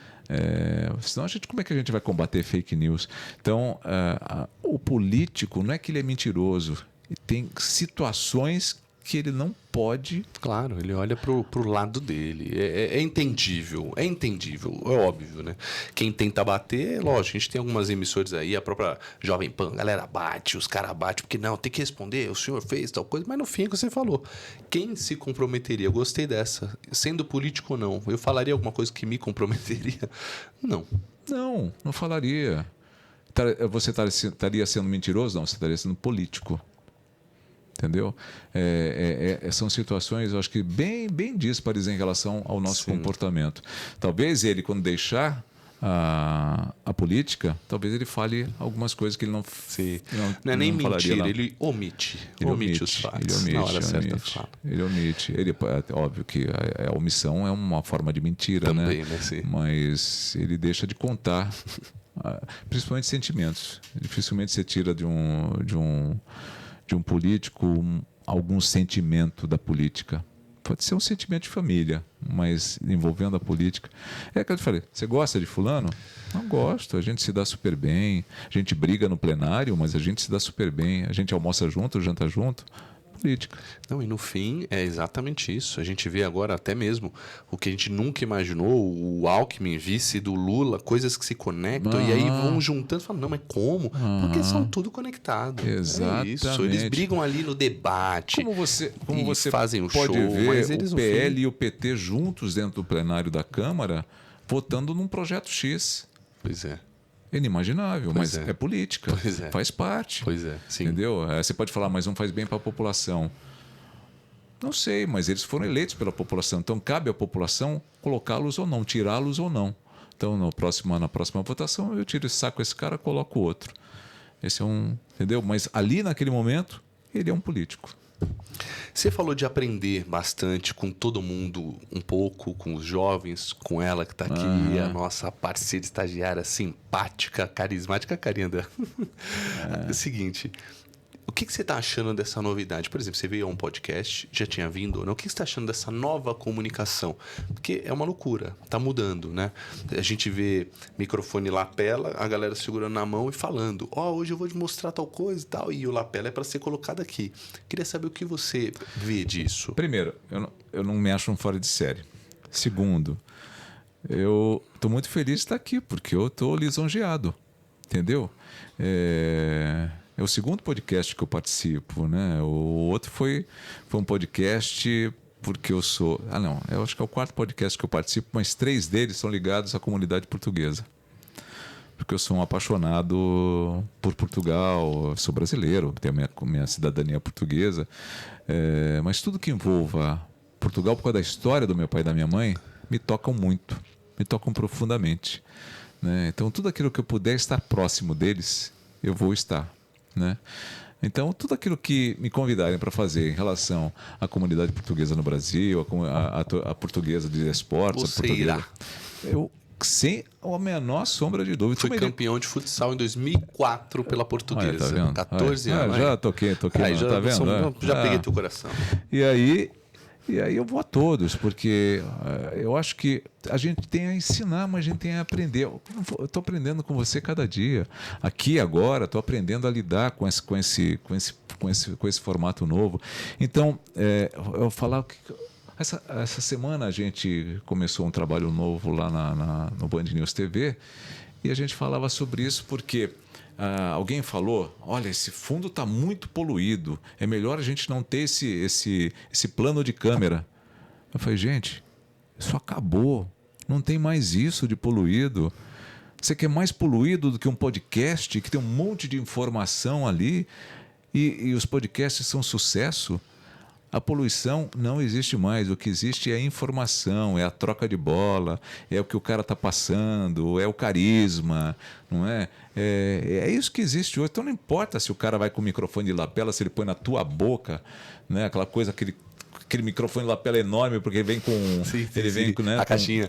Senão como é que a gente vai combater fake news? Então, o político não é que ele é mentiroso, tem situações que ele não pode. Claro, ele olha pro lado dele. É entendível, é óbvio, né? Quem tenta bater, lógico, a gente tem algumas emissoras aí, a própria Jovem Pan, a galera bate, os caras batem, porque não, tem que responder, o senhor fez tal coisa, mas no fim é o que você falou. Quem se comprometeria? Eu gostei dessa. Sendo político ou não, eu falaria alguma coisa que me comprometeria? Não. Não falaria. Você estaria sendo mentiroso? Não, você estaria sendo político. Entendeu? São situações, eu acho que bem díspares em relação ao nosso comportamento. Talvez ele, quando deixar a política, talvez ele fale algumas coisas que ele não Não é nem mentir, lá. Ele omite os fatos. Ele na hora certa omite. fala. Ele omite. Óbvio que a omissão é uma forma de mentira, Também, né? Sim. Mas ele deixa de contar, principalmente sentimentos. Dificilmente você tira de um político algum sentimento da política. Pode ser um sentimento de família, mas envolvendo a política. É que eu te falei, você gosta de fulano? Não gosto, a gente se dá super bem, a gente briga no plenário, mas a gente se dá super bem, a gente almoça junto, janta junto. Política. Não, e no fim é exatamente isso. A gente vê agora até mesmo o que a gente nunca imaginou, o Alckmin, vice do Lula, coisas que se conectam e aí vão juntando e falam, não, mas como? Porque são tudo conectados. Exatamente. É isso. Eles brigam ali no debate. Como você fazem o pode show, ver mas eles, o PL e o PT juntos dentro do plenário da Câmara votando num projeto X. Pois é. Inimaginável, mas é política, faz parte. Pois é, sim. Entendeu? Você pode falar, mas não faz bem para a população. Não sei, mas eles foram eleitos pela população. Então cabe à população colocá-los ou não, tirá-los ou não. Então na próxima votação eu tiro esse saco esse cara, coloco outro. Esse é um, entendeu? Mas ali naquele momento ele é um político. Você falou de aprender bastante com todo mundo, um pouco, com os jovens, com ela que está aqui, a nossa parceira estagiária simpática, carismática, carinha dela. É o seguinte, o que você está achando dessa novidade? Por exemplo, você veio a um podcast, já tinha vindo ou não? O que você está achando dessa nova comunicação? Porque é uma loucura, está mudando, né? A gente vê microfone lapela, a galera segurando na mão e falando, hoje eu vou te mostrar tal coisa e tal, e o lapela é para ser colocado aqui. Queria saber o que você vê disso. Primeiro, eu não me acho um fora de série. Segundo, eu estou muito feliz de estar aqui, porque eu estou lisonjeado, entendeu? É o segundo podcast que eu participo, né? O outro foi um podcast porque eu sou... eu acho que é o quarto podcast que eu participo, mas 3 deles são ligados à comunidade portuguesa. Porque eu sou um apaixonado por Portugal, sou brasileiro, tenho minha cidadania portuguesa, mas tudo que envolva Portugal, por causa da história do meu pai e da minha mãe, me tocam muito, me tocam profundamente, né? Então, tudo aquilo que eu puder estar próximo deles, eu vou estar. Né? Então, tudo aquilo que me convidarem para fazer em relação à comunidade portuguesa no Brasil, a portuguesa de esportes, você irá. Eu, sem a menor sombra de dúvida. Fui campeão de futsal em 2004 pela Portuguesa. Tá vendo? 14 anos. Já toquei, já, tá vendo? Já peguei teu coração. E aí eu vou a todos, porque eu acho que a gente tem a ensinar, mas a gente tem a aprender. Eu estou aprendendo com você cada dia. Aqui agora, estou aprendendo a lidar com esse formato novo. Então, eu falar que essa semana a gente começou um trabalho novo lá no Band News TV e a gente falava sobre isso porque alguém falou, olha, esse fundo está muito poluído, é melhor a gente não ter esse plano de câmera. Eu falei, gente, isso acabou, não tem mais isso de poluído. Você quer mais poluído do que um podcast que tem um monte de informação ali e os podcasts são sucesso? A poluição não existe mais. O que existe é a informação, é a troca de bola, é o que o cara está passando, é o carisma, não é? É isso que existe hoje. Então não importa se o cara vai com o microfone de lapela, se ele põe na tua boca, né? Aquela coisa, aquele microfone de lapela enorme, porque ele vem com... Vem, né, a caixinha.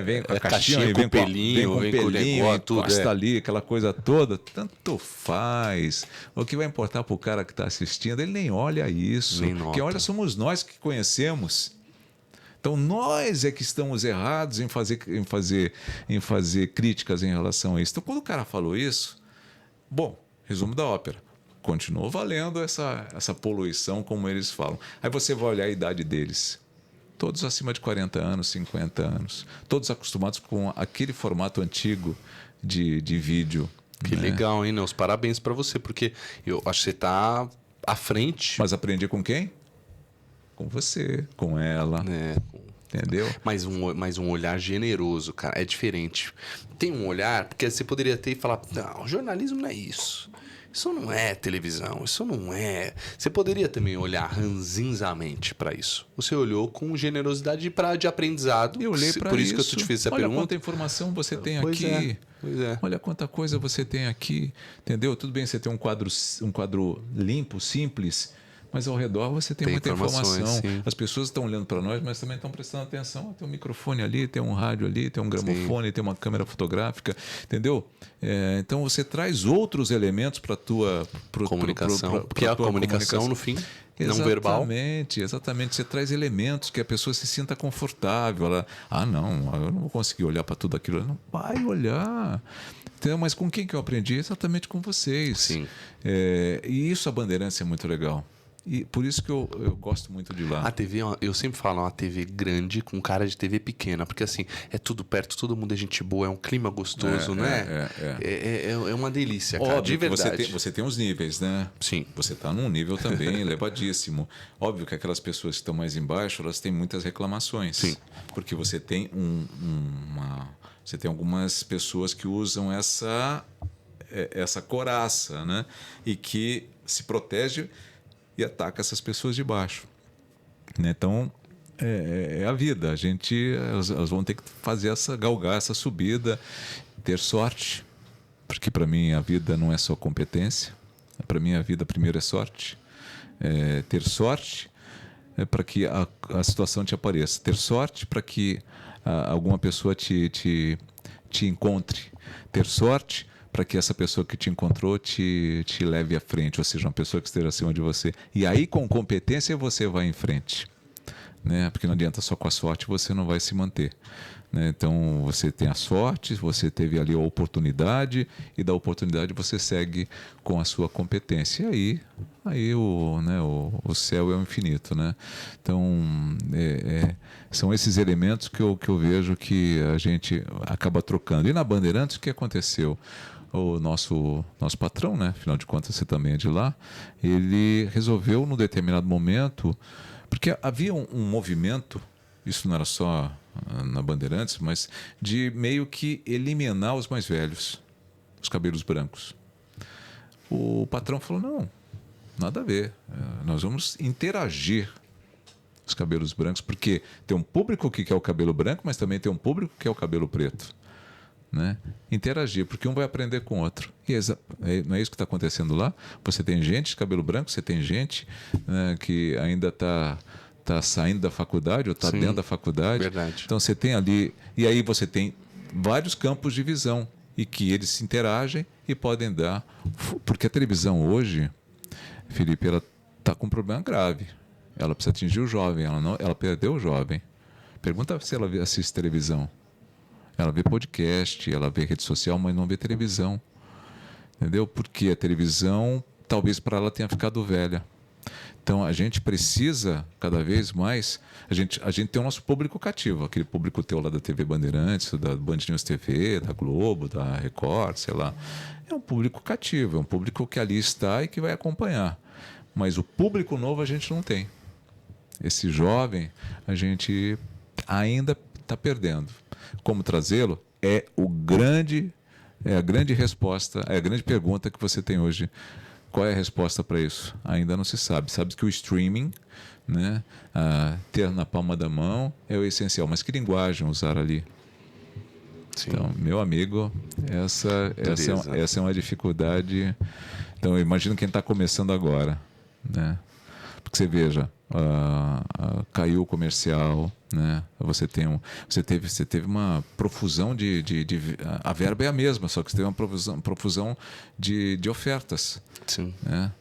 Vem com a caixinha, vem com o pelinho, vem com o negócio, tudo. Encosta ali, aquela coisa toda. Tanto faz. O que vai importar para o cara que está assistindo, ele nem olha isso. Quem olha somos nós que conhecemos. Então nós é que estamos errados em fazer críticas em relação a isso. Então quando o cara falou isso, bom, resumo da ópera. continuou valendo essa poluição, como eles falam. Aí você vai olhar a idade deles. Todos acima de 40 anos, 50 anos. Todos acostumados com aquele formato antigo de vídeo. Que legal, hein, Nelson? Parabéns para você, porque eu acho que você tá à frente. Mas aprendi com quem? Com você, com ela. Entendeu? Mas um olhar generoso, cara. É diferente. Tem um olhar, porque você poderia ter e falar, não, o jornalismo não é isso. Isso não é televisão, isso não é... Você poderia também olhar ranzinzamente para isso. Você olhou com generosidade de aprendizado. Eu olhei para isso. Por isso que eu te fiz essa pergunta. Olha quanta informação você tem Pois aqui. Pois é. Olha quanta coisa você tem aqui. Entendeu? Tudo bem você tem um quadro limpo, simples, mas ao redor você tem muita informação. Sim. As pessoas estão olhando para nós, mas também estão prestando atenção. Tem um microfone ali, tem um rádio ali, tem um gramofone, tem uma câmera fotográfica, entendeu? Então você traz outros elementos para a tua comunicação. Porque a comunicação, no fim, não verbal. Exatamente. Você traz elementos que a pessoa se sinta confortável. Ela, não, eu não vou conseguir olhar para tudo aquilo. Não, vai olhar. Então, mas com quem que eu aprendi? Exatamente com vocês. Sim. E isso a Bandeirantes é muito legal. E por isso que eu gosto muito de lá. A TV, eu sempre falo, é uma TV grande com cara de TV pequena, porque assim, é tudo perto, todo mundo é gente boa, é um clima gostoso, né? É uma delícia, cara, óbvio, de verdade. Você tem os níveis, né? Sim. Você está num nível também elevadíssimo. Óbvio que aquelas pessoas que estão mais embaixo, elas têm muitas reclamações. Sim. Porque você tem você tem algumas pessoas que usam essa coraça, né? E que se protege e ataca essas pessoas de baixo. Né? Então, é a vida. Elas vão ter que galgar essa subida, ter sorte, porque para mim a vida não é só competência. Para mim a vida primeiro é sorte. Ter sorte para que a situação te apareça. Ter sorte para que alguma pessoa te encontre. Ter sorte para que essa pessoa que te encontrou te leve à frente, ou seja, uma pessoa que esteja acima de você. E aí, com competência, você vai em frente. Né? Porque não adianta só com a sorte, você não vai se manter. Né? Então, você tem a sorte, você teve ali a oportunidade, e da oportunidade você segue com a sua competência. E aí o céu é o infinito. Né? Então, são esses elementos que eu vejo que a gente acaba trocando. E na Bandeirantes, o que aconteceu? O nosso patrão, né? Afinal de contas você também é de lá, ele resolveu num determinado momento, porque havia um movimento, isso não era só na Bandeirantes, mas de meio que eliminar os mais velhos, os cabelos brancos. O patrão falou, não, nada a ver, nós vamos interagir os cabelos brancos, porque tem um público que quer o cabelo branco, mas também tem um público que quer o cabelo preto. Né? Interagir, porque um vai aprender com o outro. E não é isso que está acontecendo lá? Você tem gente de cabelo branco, você tem gente, né, que ainda está saindo da faculdade ou está dentro da faculdade. Verdade. Então você tem ali, e aí você tem vários campos de visão e que eles se interagem e podem dar. Porque a televisão hoje, Felipe, ela está com um problema grave. Ela precisa atingir o jovem, ela perdeu o jovem. Pergunta se ela assiste televisão. Ela vê podcast, ela vê rede social, mas não vê televisão. Entendeu? Porque a televisão, talvez para ela tenha ficado velha. Então a gente precisa, cada vez mais, a gente tem o nosso público cativo, aquele público teu lá da TV Bandeirantes, da Band News TV, da Globo, da Record, sei lá. É um público cativo, é um público que ali está e que vai acompanhar. Mas o público novo a gente não tem. Esse jovem, a gente ainda está perdendo. Como trazê-lo é a grande resposta, é a grande pergunta que você tem hoje. Qual é a resposta para isso? Ainda não se sabe. Sabe que o streaming, né, ter na palma da mão é o essencial. Mas que linguagem usar ali? Sim. Então, meu amigo, essa é uma dificuldade. Então, eu imagino quem está começando agora, né? Porque você veja, caiu o comercial, né? Você teve uma profusão a verba é a mesma, só que você teve uma profusão de ofertas. Sim. Né?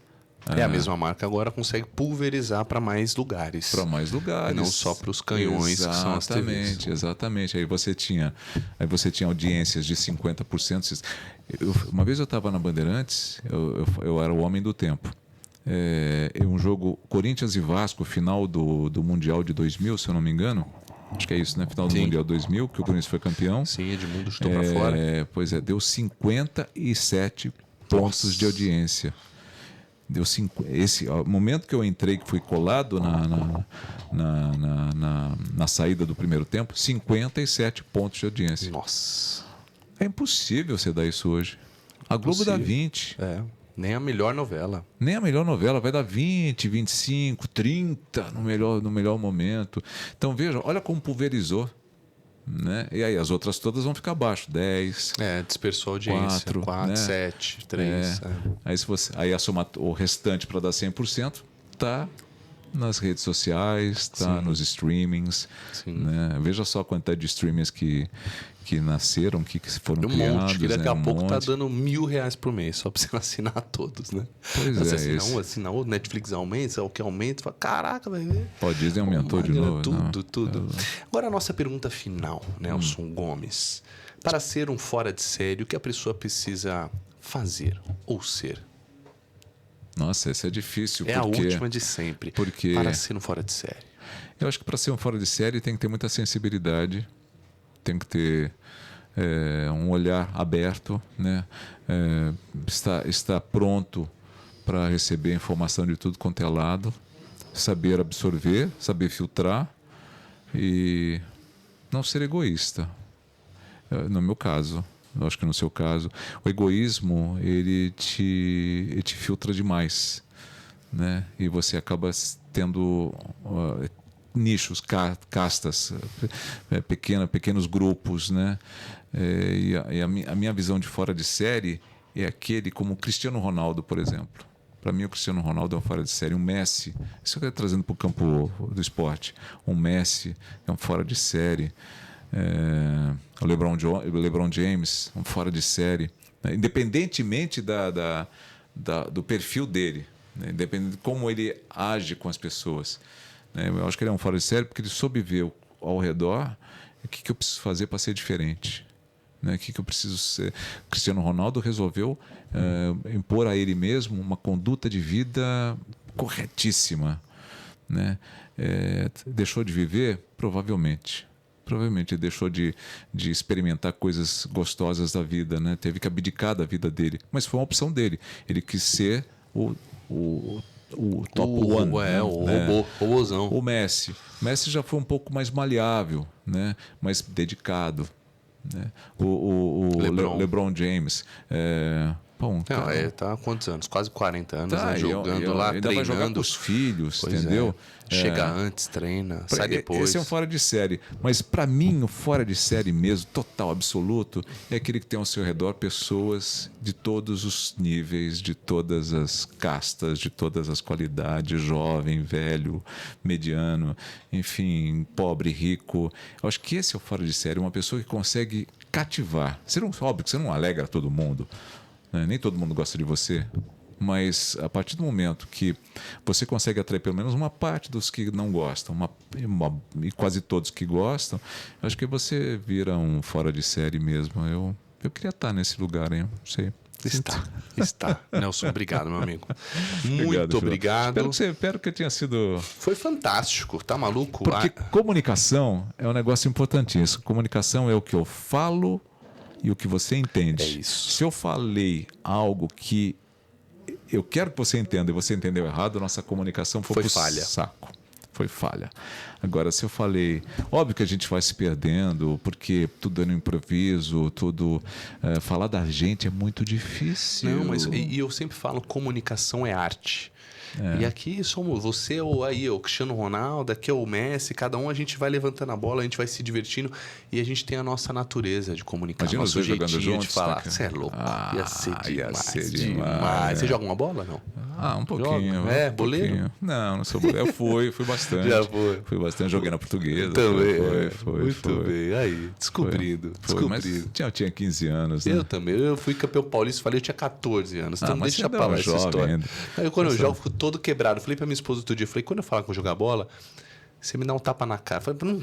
A mesma marca agora consegue pulverizar para mais lugares. Para mais lugares. Não só para os canhões que são as TVs. Exatamente. Aí você tinha audiências de 50%. Uma vez eu estava na Bandeirantes, eu era o homem do tempo. Um jogo Corinthians e Vasco, final do Mundial de 2000, se eu não me engano. Acho que é isso, né? Final do Mundial 2000, que o Corinthians foi campeão. Sim, Edmundo chutou para fora. Pois é, deu 57 pontos de audiência. Deu o momento que eu entrei, que fui colado na saída do primeiro tempo, 57 pontos de audiência. Nossa. É impossível você dar isso hoje. A Globo dá 20. Nem a melhor novela. Nem a melhor novela vai dar 20, 25, 30 no melhor momento. Então veja, olha como pulverizou. Né? E aí as outras todas vão ficar abaixo, 10. Dispersou a audiência. 4, né? 7, 3. Aí a soma, o restante para dar 100% tá nas redes sociais, tá nos streamings. Né? Veja só a quantidade de streamings que nasceram, que foram criados. Que daqui a pouco tá monte. dando R$1.000 por mês, só para você assinar todos, né? Pois você assinar o Netflix aumenta, o que aumenta, fala, caraca, vai ver. O Disney aumentou de novo. Tudo. Agora a nossa pergunta final, Nelson Gomes. Para ser um fora de série, o que a pessoa precisa fazer ou ser? Nossa, essa é difícil. A última de sempre. Porque para ser um fora de série. Eu acho que para ser um fora de série tem que ter muita sensibilidade, tem que ter um olhar aberto, né? Estar pronto para receber informação de tudo quanto é lado, saber absorver, saber filtrar e não ser egoísta. No meu caso, eu acho que no seu caso, o egoísmo ele te filtra demais, né? E você acaba tendo nichos, castas, pequenos grupos, né? E a minha visão de fora de série é aquele como o Cristiano Ronaldo, por exemplo. Para mim, o Cristiano Ronaldo é um fora de série. Um Messi, isso eu estou trazendo para o campo do esporte. Um Messi é um fora de série. O LeBron James, um fora de série. Independentemente do perfil dele, né? Independente de como ele age com as pessoas. Eu acho que ele é um fora de série porque ele soube ver ao redor o que eu preciso fazer para ser diferente. O que eu preciso ser. Cristiano Ronaldo resolveu impor a ele mesmo uma conduta de vida corretíssima. Né? Deixou de viver? Provavelmente ele deixou de experimentar coisas gostosas da vida, né? Teve que abdicar da vida dele. Mas foi uma opção dele. Ele quis ser o top one. Robôzão. O Messi. O Messi já foi um pouco mais maleável, né? Mais dedicado. Né? O LeBron James. Tá há quantos anos? Quase 40 anos, né? Jogando lá, ainda treinando. Vai jogar com os filhos, entendeu? Chega antes, treina, sai depois. Esse é um fora de série. Mas para mim, o fora de série mesmo, total, absoluto, é aquele que tem ao seu redor pessoas de todos os níveis, de todas as castas, de todas as qualidades, jovem, velho, mediano, enfim, pobre, rico. Eu acho que esse é o fora de série, uma pessoa que consegue cativar. Óbvio que você não alegra todo mundo, né? Nem todo mundo gosta de você. Mas a partir do momento que você consegue atrair pelo menos uma parte dos que não gostam, e quase todos que gostam, acho que você vira um fora de série mesmo. Eu queria estar nesse lugar, hein? Não sei. Está. Nelson, obrigado, meu amigo. Muito obrigado. Espero que tenha sido... Foi fantástico, tá maluco? Porque comunicação é um negócio importantíssimo. Comunicação é o que eu falo e o que você entende. É isso. Se eu falei algo que eu quero que você entenda e você entendeu errado, nossa comunicação foi falha. Saco. Foi falha. Agora, se eu falei... Óbvio que a gente vai se perdendo, porque tudo é no improviso, tudo... falar da gente é muito difícil. Não, mas e eu sempre falo, comunicação é arte. E aqui somos você ou aí, o Cristiano Ronaldo, aqui é o Messi, cada um a gente vai levantando a bola, a gente vai se divertindo e a gente tem a nossa natureza de comunicar. Imagina nosso os dois jogando jeitinho juntos, de falar. né? Você é louco. Ia ser demais. Você joga uma bola, não? Um pouquinho. Joga? É, boleiro? Pouquinho. Não sou boleiro. Eu fui bastante. Já foi. Fui bastante, joguei na Portuguesa. Também. Foi. Muito bem. Aí, descobrindo. Mas eu tinha 15 anos, né? Eu também. Eu fui campeão paulista, falei, eu tinha 14 anos. Então mas deixa você pra lá essa história. ainda. Aí quando eu jogo, fico todo quebrado. Falei pra minha esposa outro dia, falei, quando eu falar com jogar bola, você me dá um tapa na cara. Eu falei,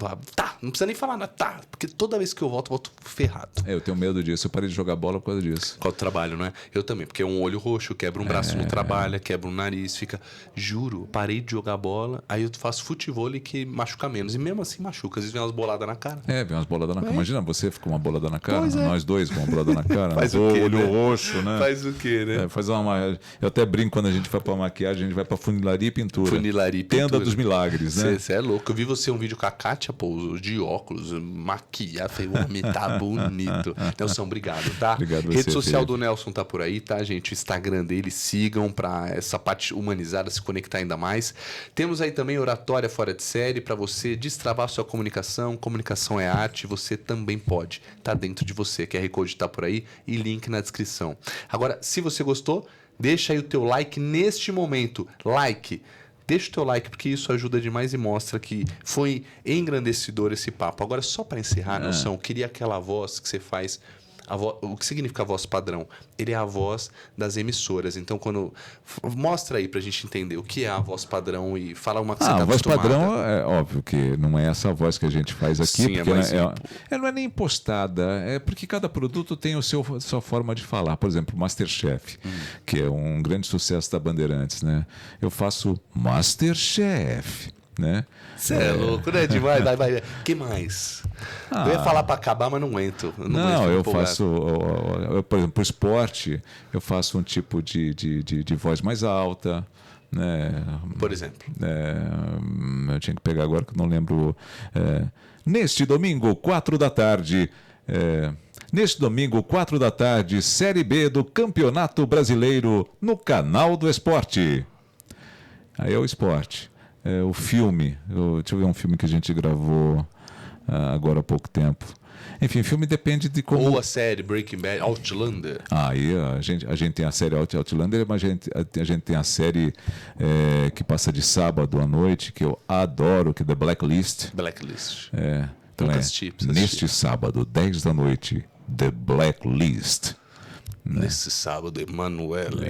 não precisa nem falar nada, tá. Porque toda vez que eu volto ferrado. Eu tenho medo disso. Eu parei de jogar bola por causa disso. Qual o trabalho, não é? Eu também, porque um olho roxo, quebra um braço no trabalho, quebra um nariz, fica... Juro, parei de jogar bola, aí eu faço futevôlei que machuca menos. E mesmo assim machuca, às vezes vem umas boladas na cara. Vem umas boladas na cara. Imagina você com uma bolada na cara, Pois é. nós dois com uma bolada na cara. Faz o quê, olho né? roxo, né? Faz o quê, né? Faz uma... Eu até brinco quando a gente vai pra maquiagem, a gente vai pra funilaria e pintura. Funilaria e Tenda pintura. dos milagres, né? Você é louco. Eu vi você um vídeo com a Kátia, pô, de óculos, maquiar, falei, o homem tá bonito. Nelson, obrigado, tá? Obrigado você, Rede social Felipe. do Nelson tá por aí, tá, gente? O Instagram dele, sigam pra essa parte humanizada se conectar ainda mais. Temos aí também Oratória Fora de Série pra você destravar sua comunicação. Comunicação é arte, você também pode. Tá dentro de você. QR Code tá por aí e link na descrição. Agora, se você gostou, deixa aí o teu like neste momento. Like. Deixa o teu like, porque isso ajuda demais e mostra que foi engrandecedor esse papo. Agora, só para encerrar, Nelson, eu queria aquela voz que você faz. O que significa a voz padrão? Ele é a voz das emissoras. Então, quando... Mostra aí pra gente entender o que é a voz padrão e fala uma que você tá A voz acostumada. padrão é óbvio que não é essa voz que a gente faz aqui, Sim, porque é mais não é nem impostada, é porque cada produto tem sua forma de falar. Por exemplo, Masterchef, que é um grande sucesso da Bandeirantes, né? Eu faço Masterchef, né? Você é louco, né? Demais. Vai. Que mais? Eu ia falar pra acabar, mas não aguento. Eu faço, por exemplo, pro esporte, eu faço um tipo de voz mais alta, né? Por exemplo. Eu tinha que pegar agora que eu não lembro. Neste domingo, 4 da tarde. Neste domingo, 4 da tarde, Série B do Campeonato Brasileiro no Canal do Esporte. Aí é o esporte. O filme. Deixa eu ver um filme que a gente gravou agora há pouco tempo. Enfim, filme depende de como... Ou a série Breaking Bad, Outlander. Aí a gente tem a série Outlander, mas a gente tem a série que passa de sábado à noite, que eu adoro, que é The Blacklist. Blacklist. Então Nunca assisti, preciso neste sábado, 10 da noite, The Blacklist. Nesse sábado, Emanuele.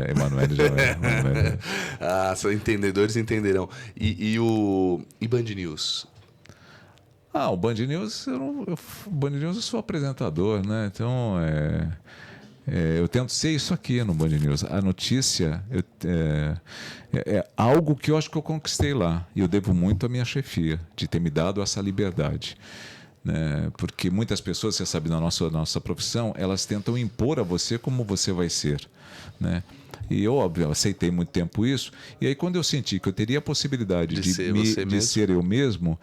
Emanuele já é. São entendedores entenderão. E Band News? O Band News, Band News eu sou apresentador, né? Então, eu tento ser isso aqui no Band News. A notícia é algo que eu acho que eu conquistei lá. E eu devo muito à minha chefia, de ter me dado essa liberdade. Né? Porque muitas pessoas, você sabe, na nossa profissão, elas tentam impor a você como você vai ser. Né? E eu, óbvio, aceitei muito tempo isso. E aí, quando eu senti que eu teria a possibilidade de ser eu mesmo,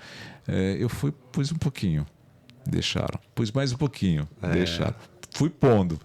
pus um pouquinho, deixaram. Pus mais um pouquinho, deixaram. Fui pondo.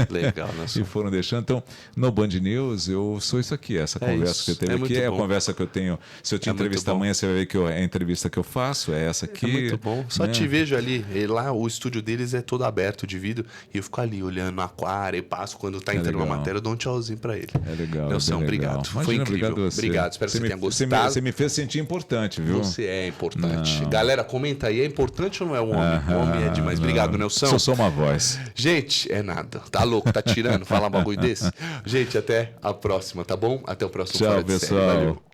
Legal, né? E foram deixando. Então, no Band News, eu sou isso aqui. Essa conversa que eu tenho aqui é a conversa que eu tenho. Se eu te entrevistar amanhã, você vai ver que é a entrevista que eu faço, é essa aqui. É muito bom. Só te vejo ali. E lá, o estúdio deles é todo aberto de vidro. E eu fico ali olhando no aquário e passo. Quando tá entrando uma matéria, eu dou um tchauzinho pra ele. É legal. Nelson, obrigado. Imagina, foi incrível. Obrigado, obrigado. Espero que você tenha gostado. Você me fez sentir importante, viu? Você é importante. Galera, comenta aí. É importante ou não é um homem? O homem é demais. Obrigado, Nelson. Só uma voz. Gente, nada. Tá louco, tá tirando? Falar um bagulho desse? Gente, até a próxima, tá bom? Até o próximo Tchau, Fora de Série. pessoal. Valeu.